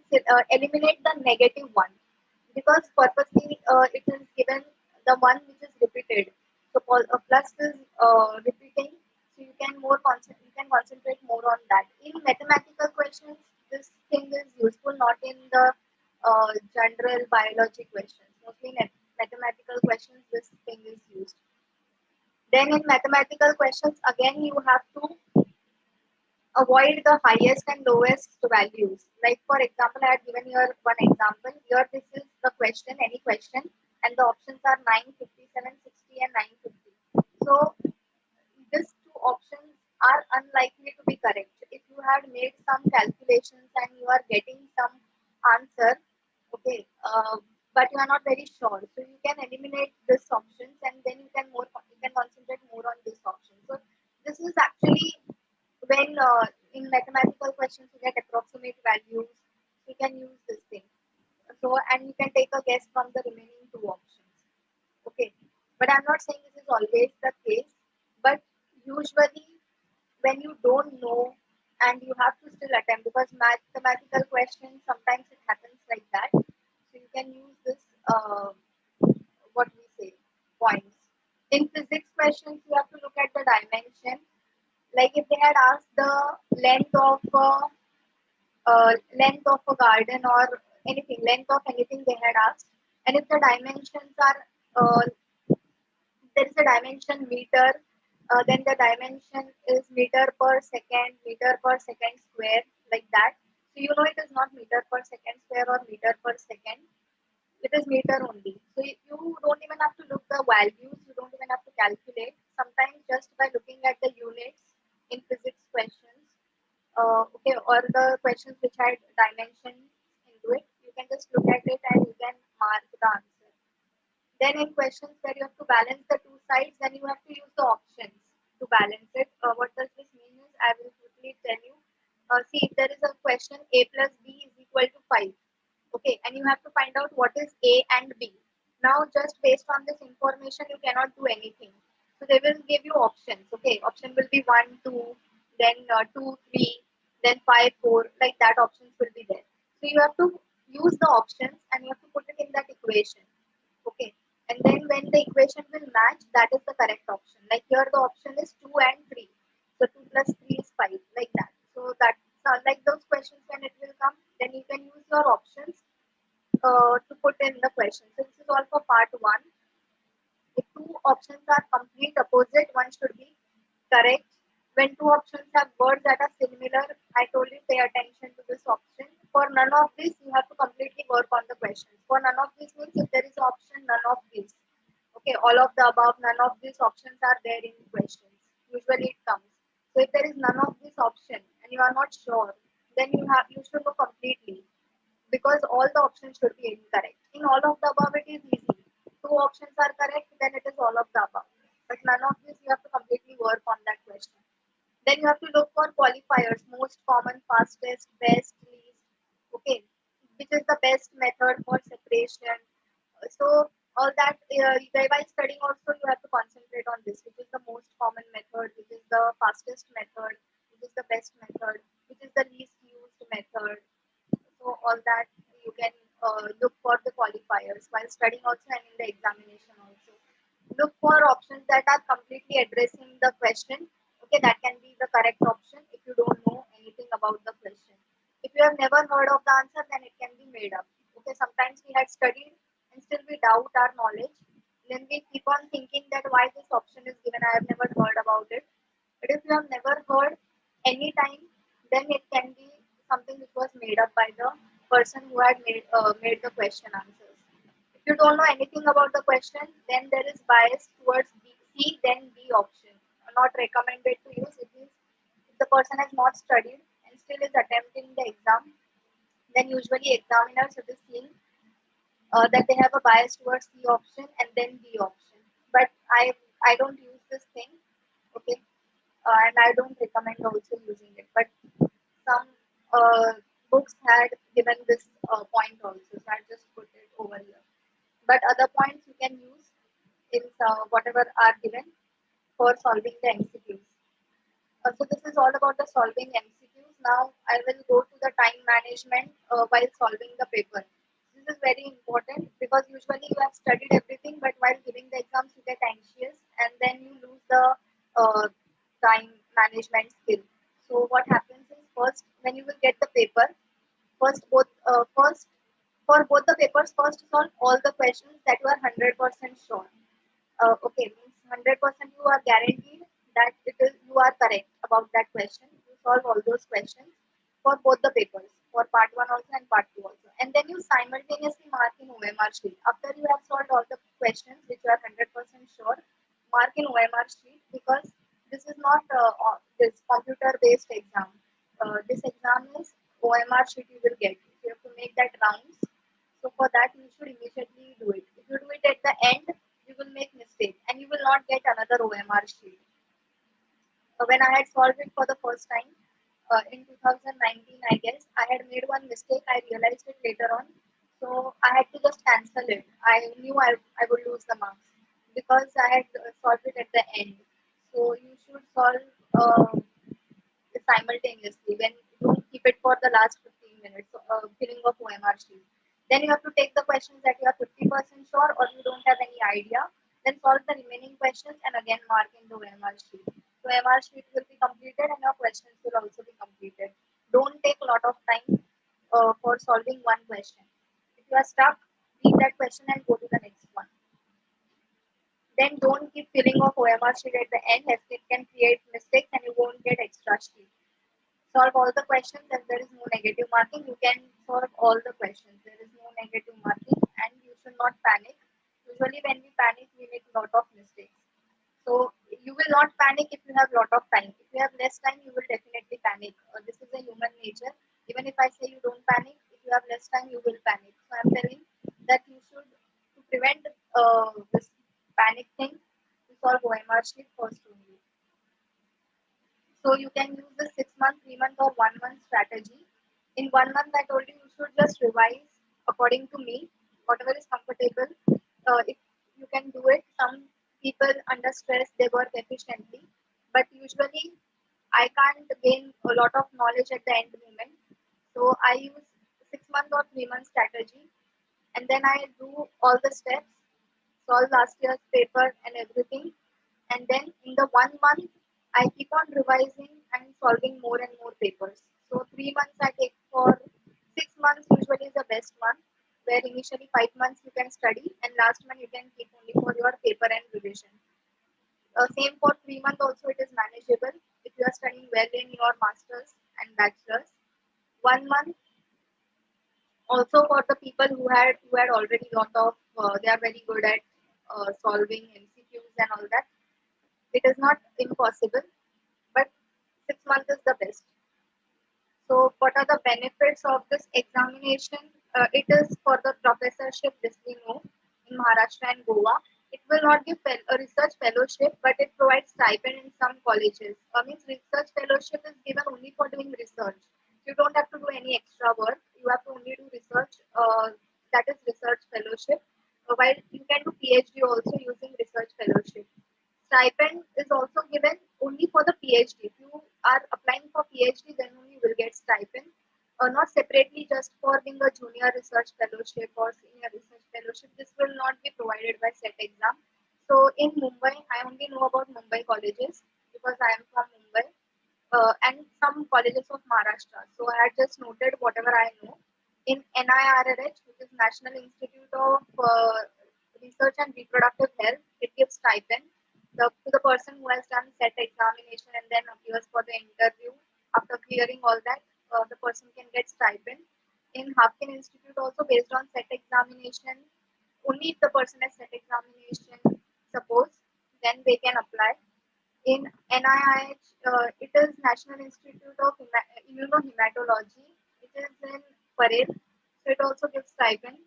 eliminate the negative one, because purposely it is given the one which is repeated. So plus is repeating. So you can concentrate more on that. In mathematical questions, this thing is useful, not in the general biology questions. Mostly in mathematical questions, this thing is used. Then in mathematical questions, again you have to avoid the highest and lowest values. Like for example, I had given here one example. Here this is the question, any question, and the options are 9, 57, 60, and 950. So these two options are unlikely to be correct. If you had made some calculations and you are getting some answer, okay, but you are not very sure, so you can eliminate these options, and then you can concentrate more on this option. So this is actually when in mathematical questions you get approximate values, you can use this thing. So and you can take a guess from the remaining two options. Okay, but I'm not saying this is always the case, but usually when you don't know and you have to still attempt, because mathematical questions sometimes it happens like that. So you can use this what we say points. In physics questions, you have to look at the dimension. Like if they had asked the length of a garden or anything, length of anything they had asked, and if the dimensions are there is a dimension meter, then the dimension is meter per second square, like that. So you know it is not meter per second square or meter per second. It is meter only. So you don't even have to look the values. You don't even have to calculate. Sometimes just by looking at the units in physics questions, okay, or the questions which had dimension into it, you can just look at it and you can mark the answer. Then in questions where you have to balance the two sides, then you have to use the options to balance it. What does this mean is, I will quickly tell you. See, if there is a question a plus b is equal to 5, okay, and you have to find out what is a and b. Now, just based on this information, you cannot do anything. So they will give you options. Okay, option will be 1, 2, then 2, 3, then 5, 4, like that. Options will be there. So you have to use the options and you have to put it in that equation. Okay, and then when the equation will match, that is the correct option. Like here the option is 2 and 3. So 2 plus 3 is 5, like that. So that's like those questions when it will come, then you can use your options to put in the question. So this is all for part 1. If two options are complete opposite, one should be correct. When two options have words that are similar, I told you pay attention to this option. For none of this, you have to completely work on the questions. For none of these means if there is option, none of these. Okay, all of the above, none of these options are there in questions. Usually it comes. So if there is none of this option and you are not sure, then you should go completely, because all the options should be incorrect. In all of the above, it is easy. Two options are correct, then it is all of the above. But none of this you highest, best, least. Okay, which is the best method for separation. So all that while studying also you have to concentrate on this, which is the most common method, which is the fastest method, which is the best method, which is the least used method. So all that you can look for the qualifiers while studying also and in the examination also. Look for options that are completely addressing the question. Okay, that can be the correct option if you don't know anything about the question. If you have never heard of the answer, then it can be made up. Okay, sometimes we had studied and still we doubt our knowledge. Then we keep on thinking that why this option is given, I have never heard about it. But if you have never heard any time, then it can be something which was made up by the person who had made the question answers. If you don't know anything about the question, then there is bias towards B, C, then B option. Not recommended to use. It means if the person has not studied and still is attempting the exam, then usually examiners will be seeing that they have a bias towards C option and then B option. But I don't use this thing, okay, and I don't recommend also using it. But some books had given this point also, so I just put it over here. But other points you can use in whatever are given for solving the MCQs. So this is all about the solving MCQs. Now I will go to the time management while solving the paper. This is very important because usually you have studied everything, but while giving the exams you get anxious and then you lose the uh, time management skill. So what happens is first when you will get the paper, first for both the papers, first solve all the questions that you are 100% sure. Okay, means 100% you are guaranteed that it is you are correct about that question. You solve all those questions for both the papers, for part one also and part two also, and then you simultaneously mark in OMR sheet. After you have solved all the questions which you are 100% sure, mark in OMR sheet because this is not this computer based exam. This exam is OMR sheet you will get. You have to make that rounds. So for that you should immediately do it. If you do it at the end, you will make mistake and you will not get another OMR sheet. When I had solved it for the first time in 2019, I guess I had made one mistake. I realized it later on, so I had to just cancel it. I knew I would lose the marks because I had solved it at the end. So you should solve simultaneously when you don't keep it for the last 15 minutes filling of OMR sheet. Then you have to take the questions that you are 50% sure or you don't have any idea. Then solve the remaining questions and again mark in the OMR sheet. So OMR sheet will be completed and your questions will also be completed. Don't take a lot of time for solving one question. If you are stuck, leave that question and go to the next one. Then don't keep filling of OMR sheet at the end as it can create mistakes and you won't get extra sheet. Solve all the questions and there is no negative marking. You can solve all the questions. There is no negative marking and you should not panic. Usually when we panic, we make a lot of mistakes. So you will not panic if you have a lot of time. If you have less time, you will definitely panic. This is a human nature. Even if I say you don't panic, if you have less time, you will panic. So I'm telling that you should, to prevent this panic thing, to solve OMR sheet first only. So you can use the 6 month, 3 month, or 1 month strategy. In 1 month, I told you you should just revise according to me, whatever is comfortable. If you can do it, some people under stress they work efficiently, but usually I can't gain a lot of knowledge at the end moment. So I use 6 month or 3 month strategy, and then I do all the steps, solve last year's paper and everything, and then in the 1 month I keep on revising and solving more and more papers. So 3 months I take for 6 months usually is the best month where initially 5 months you can study and last month you can keep only for your paper and revision. Same for 3 months also it is manageable if you are studying well in your masters and bachelors. 1 month also for the people who had already lot of they are very good at solving MCQs and all that. It is not impossible, but 6 months is the best. So, what are the benefits of this examination? It is for the professorship, this we know, in Maharashtra and Goa. It will not give a research fellowship, but it provides stipend in some colleges. Means research fellowship is given only for doing research. You don't have to do any extra work. You have to only do research, that is research fellowship. While you can do PhD also using research fellowship. Stipend is also given only for the PhD. If you are applying for PhD, then only you will get stipend. Not separately just for being a junior research fellowship or senior research fellowship. This will not be provided by set exam. So in Mumbai, I only know about Mumbai colleges because I am from Mumbai, and some colleges of Maharashtra. So I had just noted whatever I know. In NIRH, which is National Institute of Research and Reproductive Health, it gives stipend to the person who has done set examination and then appears for the interview. After clearing all that, the person can get stipend. In Hafkin Institute, also based on set examination, only if the person has set examination, suppose, then they can apply. In NIH, it is National Institute of Immunohematology. It is in Parel, so it also gives stipend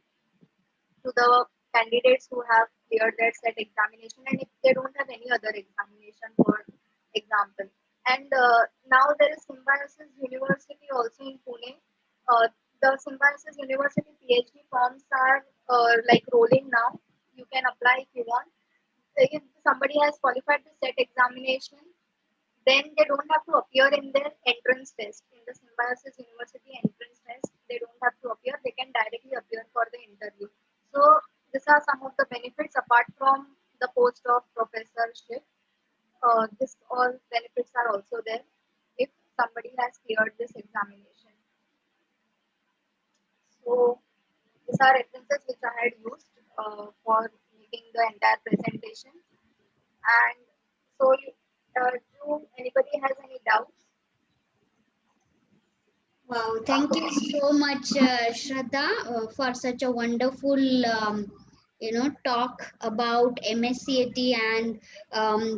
to the candidates who have cleared their set examination and if they don't have any other examination, for example. And now there is Symbiosis University also in Pune. Uh, the Symbiosis University PhD forms are like rolling now. You can apply if you want. If somebody has qualified the set examination, then they don't have to appear in their entrance test. In the Symbiosis University entrance test, they don't have to appear. They can directly appear for the interview. So these are some of the benefits apart from the post of professorship. This all benefits are also there if somebody has cleared this examination. So these are references which I had used for making the entire presentation. And so, do anybody has any doubts? Wow, thank you so much, Shraddha, for such a wonderful, talk about MSCAT and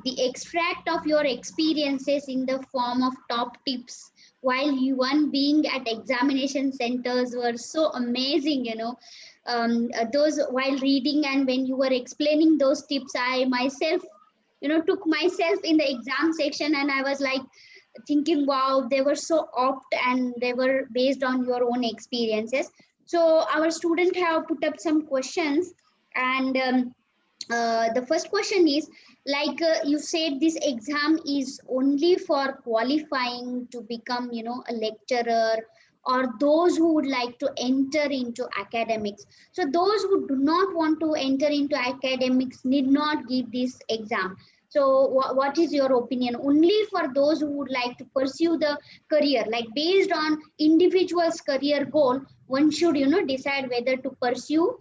the extract of your experiences in the form of top tips while you one being at examination centers were so amazing, those while reading and when you were explaining those tips, I myself, took myself in the exam section and I was like, thinking, wow, they were so opt and they were based on your own experiences. So our student have put up some questions, and the first question is like, you said this exam is only for qualifying to become, a lecturer, or those who would like to enter into academics. So those who do not want to enter into academics need not give this exam. So what is your opinion? Only for those who would like to pursue the career, like based on individual's career goal, one should, decide whether to pursue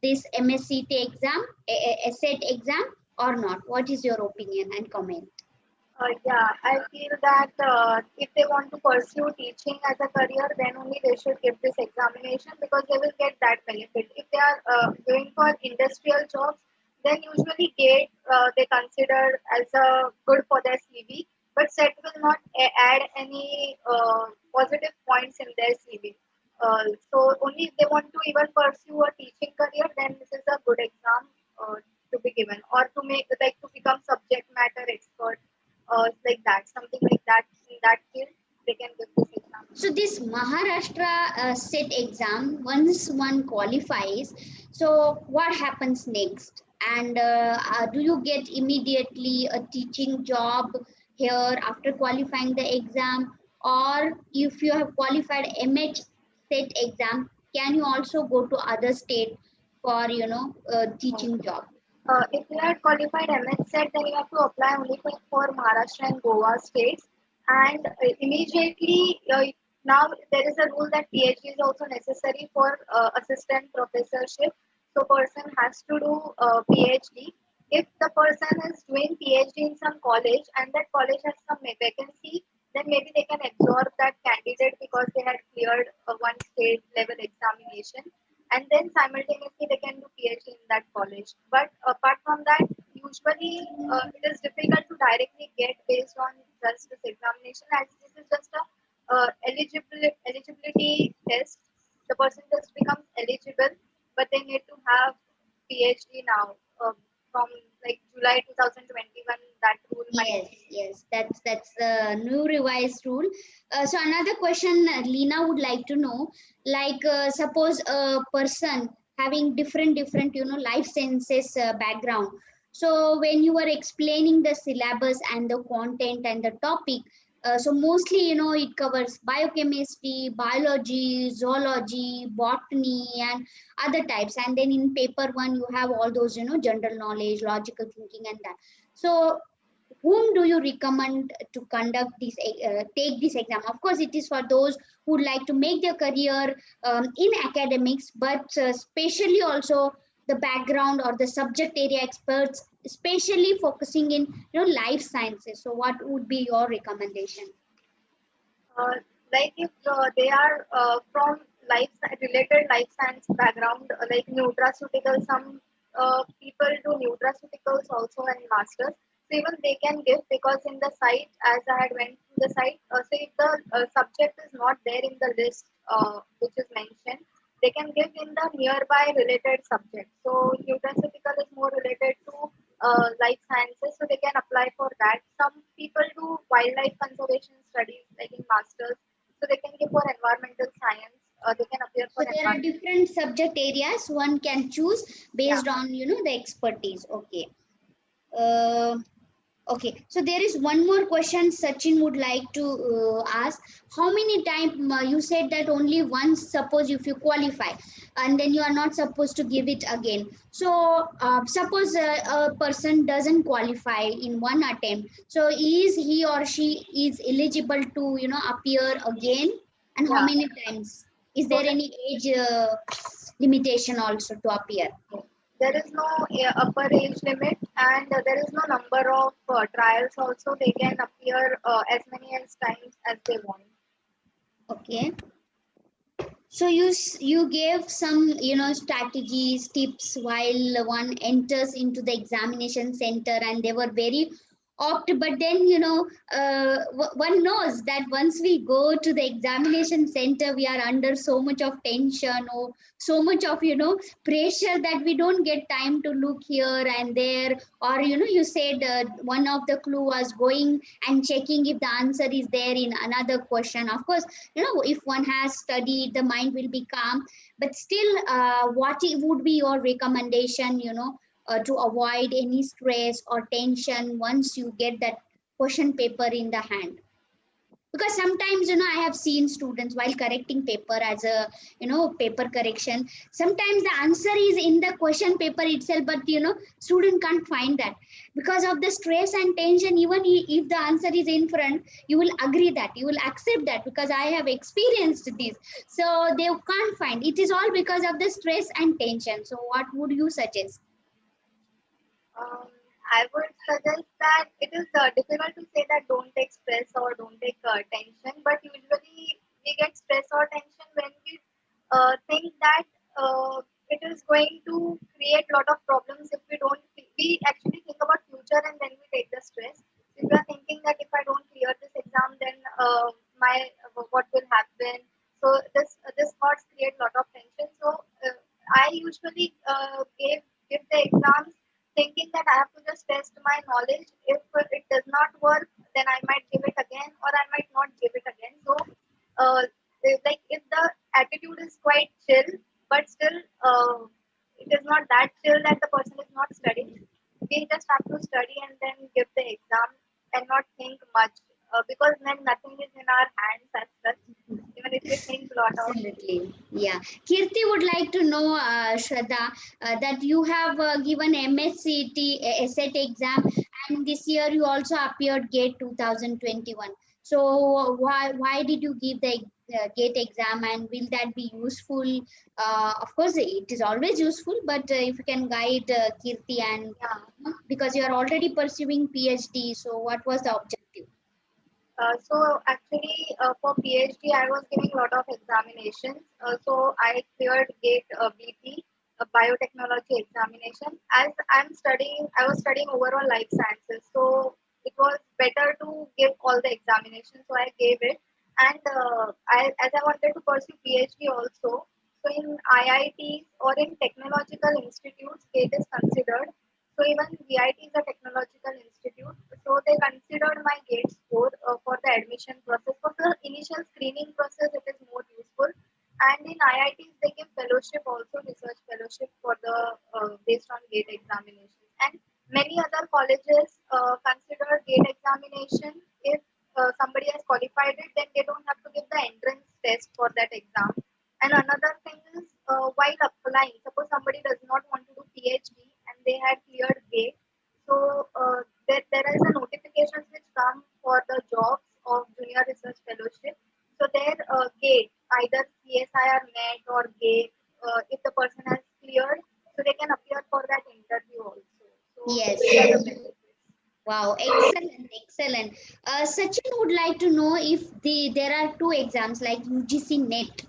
this MSCT exam, a set exam or not. What is your opinion and comment? Yeah, I feel that if they want to pursue teaching as a career, then only they should give this examination because they will get that benefit. If they are going for industrial jobs, then usually GATE they consider as a good for their CV, but SET will not add any positive points in their CV. So only if they want to even pursue a teaching career, then this is a good exam to be given, or to make like to become subject matter expert, like that, something like that in that field, they can give this exam. So this Maharashtra set exam, once one qualifies, so what happens next? And do you get immediately a teaching job here after qualifying the exam? Or if you have qualified MH set exam, can you also go to other state for, teaching job? If you are qualified MSET, then you have to apply only for Maharashtra and Goa states. And immediately, now there is a rule that PhD is also necessary for assistant professorship. So person has to do PhD. If the person is doing PhD in some college and that college has some vacancy, then maybe they can absorb that candidate because they had cleared one state level examination, and then simultaneously they can do PhD in that college. But apart from that, usually it is difficult to directly get based on just this examination, as this is just a eligibility test. The person just becomes eligible, but they need to have PhD now. from like July 2021 that rule might Yes, change. yes, that's the new revised rule. So another question Lena would like to know, like suppose a person having different life sciences background. So when you were explaining the syllabus and the content and the topic, so mostly it covers biochemistry, biology, zoology, botany, and other types. And then in paper one you have all those general knowledge, logical thinking, and that. So whom do you recommend to conduct this take this exam? Of course it is for those who would like to make their career in academics, but especially also the background or the subject area experts, especially focusing in life sciences. So what would be your recommendation? Uh, like if they are from related life science background, like nutraceutical, some people do nutraceuticals also in masters. So even they can give because in the site, as I had went to the site, so if the subject is not there in the list which is mentioned, they can give in the nearby related subject. So nutraceutical is more related to life sciences, so they can apply for that. Some people do wildlife conservation studies, like in masters, so they can give for environmental science. They can appear for So there are environment. different subject areas one can choose Yeah. based on the expertise. Okay. uh, Okay, so there is one more question Sachin would like to ask. How many times you said that only once, suppose if you qualify, and then you are not supposed to give it again. So suppose a person doesn't qualify in one attempt. So is he or she is eligible to appear again? And how Yeah. many times? Is So there any age limitation also to appear? there is no upper age limit, and there is no number of trials also. They can appear as many as times as they want. Okay. So you gave some strategies, tips while one enters into the examination center, and they were very opt. But then one knows that once we go to the examination center, we are under so much of tension or so much of pressure that we don't get time to look here and there. Or you said one of the clue was going and checking if the answer is there in another question. Of course if one has studied, the mind will be calm, but still what would be your recommendation to avoid any stress or tension once you get that question paper in the hand? Because sometimes I have seen students while correcting paper as a paper correction, sometimes the answer is in the question paper itself, but student can't find that because of the stress and tension. Even if the answer is in front, you will agree that, you will accept that, because I have experienced this. So they can't find, it is all because of the stress and tension. So what would you suggest? Um, I would suggest that it is difficult to say that don't take stress or don't take tension, but usually we get stress or tension when we think that it is going to create a lot of problems if we don't. We actually think about future and then we take the stress. If we are thinking that if I don't clear this exam, then my what will happen? So this thoughts create a lot of tension. So I usually give the exams thinking that I have to just test my knowledge. If it does not work, then I might give it again or I might not give it again. So, like if the attitude is quite chill, but still it is not that chill that the person is not studying, we just have to study and then give the exam and not think much because then nothing is in our hands as such. Even if we think a lot of. Absolutely. Yeah. Kirti would like to know, Shraddha, that you have given MSCT SET exam, and this year you also appeared GATE 2021. So why did you give the GATE exam, and will that be useful? Of course, it is always useful, but if you can guide Kirti, and Yeah. because you are already pursuing PhD, so what was the objective? So actually, for PhD, I was giving a lot of examinations. So I cleared GATE BP, biotechnology examination. As I was studying overall life sciences. So it was better to give all the examinations. So I gave it, and as I wanted to pursue PhD also. So in IITs or in technological institutes, GATE is considered. So even VIT is a technological institute. So they considered my GATE score for the admission process. For the initial screening process, it is more useful. And in IITs, they give fellowship also, research fellowship for the based on GATE examinations. And many other colleges consider GATE examination. If somebody has qualified it, then they don't have to give the entrance test for that exam. And another thing is while applying, suppose somebody does not want to do PhD and they had cleared GATE, so there is a notifications which come for the jobs of junior research fellowship. So their GATE, either CSIR NET or GATE, if the person has cleared, so they can appear for that interview also. So these are the Yes. benefits. Wow, excellent, excellent. Sachin would like to know if there are two exams like UGC NET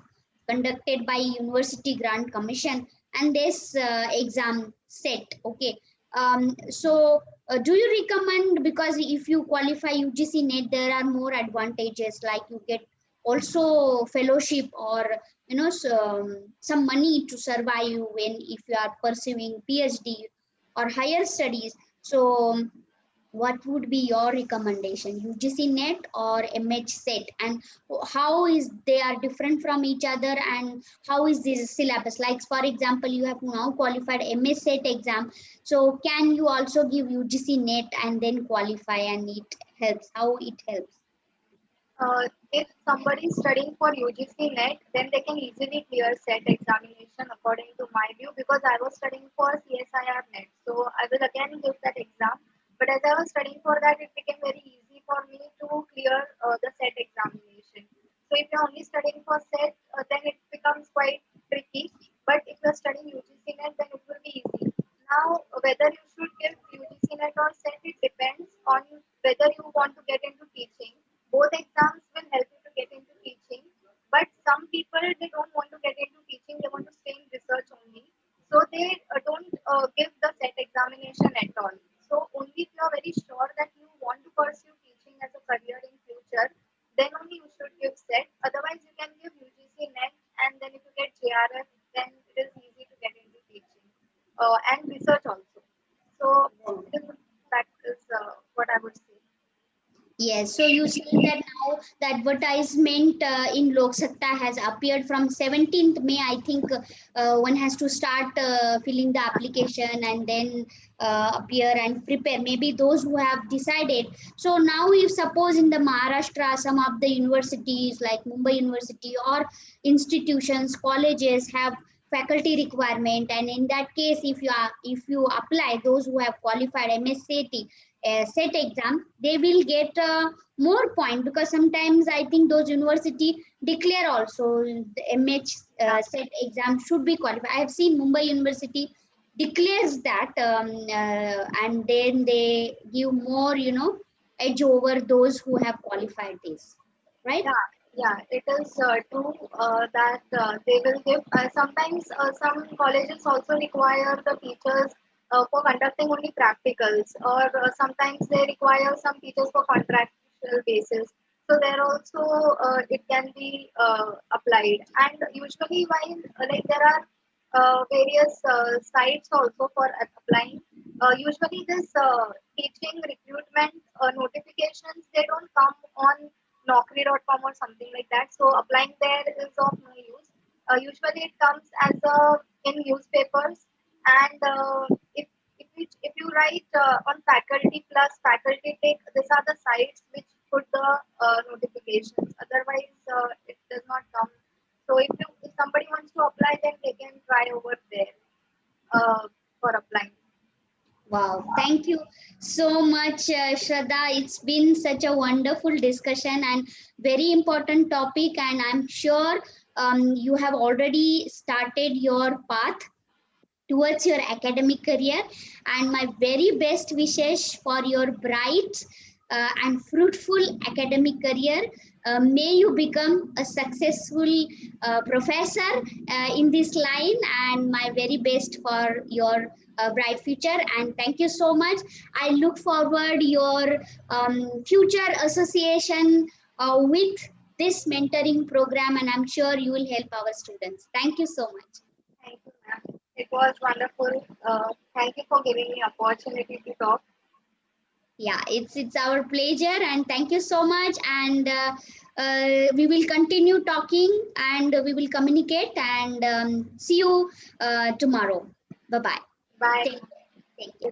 conducted by University Grant Commission and this exam set. Okay. Do you recommend, because if you qualify UGC NET, there are more advantages like you get also fellowship or some money to survive when if you are pursuing PhD or higher studies. So what would be your recommendation, UGC NET or MH set, and how is they are different from each other, and how is this syllabus? Like for example, you have now qualified MS set exam, so can you also give UGC NET and then qualify, and it helps, how it helps? If somebody is studying for UGC NET, then they can easily clear set examination according to my view, because I was studying for CSIR NET. So I will again give that exam. But as I was studying for that, it became very easy for me to clear the set examination. So if you're only studying for set, then it becomes quite tricky. But if you're studying UGC NET, then it will be easy. Now, whether you should give UGC NET or set, it depends on whether you want to get into teaching. Both exams will help you to get into teaching, but some people they don't want to get into teaching, they want to stay in research only, so they don't give the set examination at all. So only if you are very sure that you want to pursue teaching as a career in future, then only you should give set. Otherwise you can give UGC NET, and then if you get JRF, then it is easy to get into teaching and research also. So that is what I would say. Yes, so you said that now the advertisement in Lok Satta has appeared from 17th May. I think one has to start filling the application and then appear and prepare. Maybe those who have decided. So now, if suppose in the Maharashtra, some of the universities like Mumbai University or institutions, colleges have faculty requirement, and in that case, if you apply, those who have qualified MSCT set exam, they will get more point, because sometimes I think those university declare also the MH set exam should be qualified. I have seen Mumbai University declares that, and then they give more edge over those who have qualified this, right? Yeah, yeah, it is true that they will give. Sometimes some colleges also require the teachers for conducting only practicals, or sometimes they require some teachers for contractual basis. So there also it can be applied, and usually while like there are various sites also for applying. Usually this teaching recruitment notifications, they don't come on Naukri.com or something like that. So applying there is of no use. Usually it comes as in newspapers, and if you write on faculty plus faculty tech, these are the sites which put the notifications. Otherwise, it does not come. So if somebody wants to apply, then they can try over there for applying. Wow, thank you so much, Shraddha. It's been such a wonderful discussion and very important topic, and I'm sure you have already started your path towards your academic career, and my very best wishes for your bright and fruitful academic career. May you become a successful professor in this line, and my very best for your bright future. And thank you so much. I look forward your future association with this mentoring program, and I'm sure you will help our students. Thank you so much. Thank you, ma'am. It was wonderful. Thank you for giving me opportunity to talk. Yeah, it's our pleasure, and thank you so much. And we will continue talking, and we will communicate, and see you tomorrow. Bye bye. Bye. Thank you.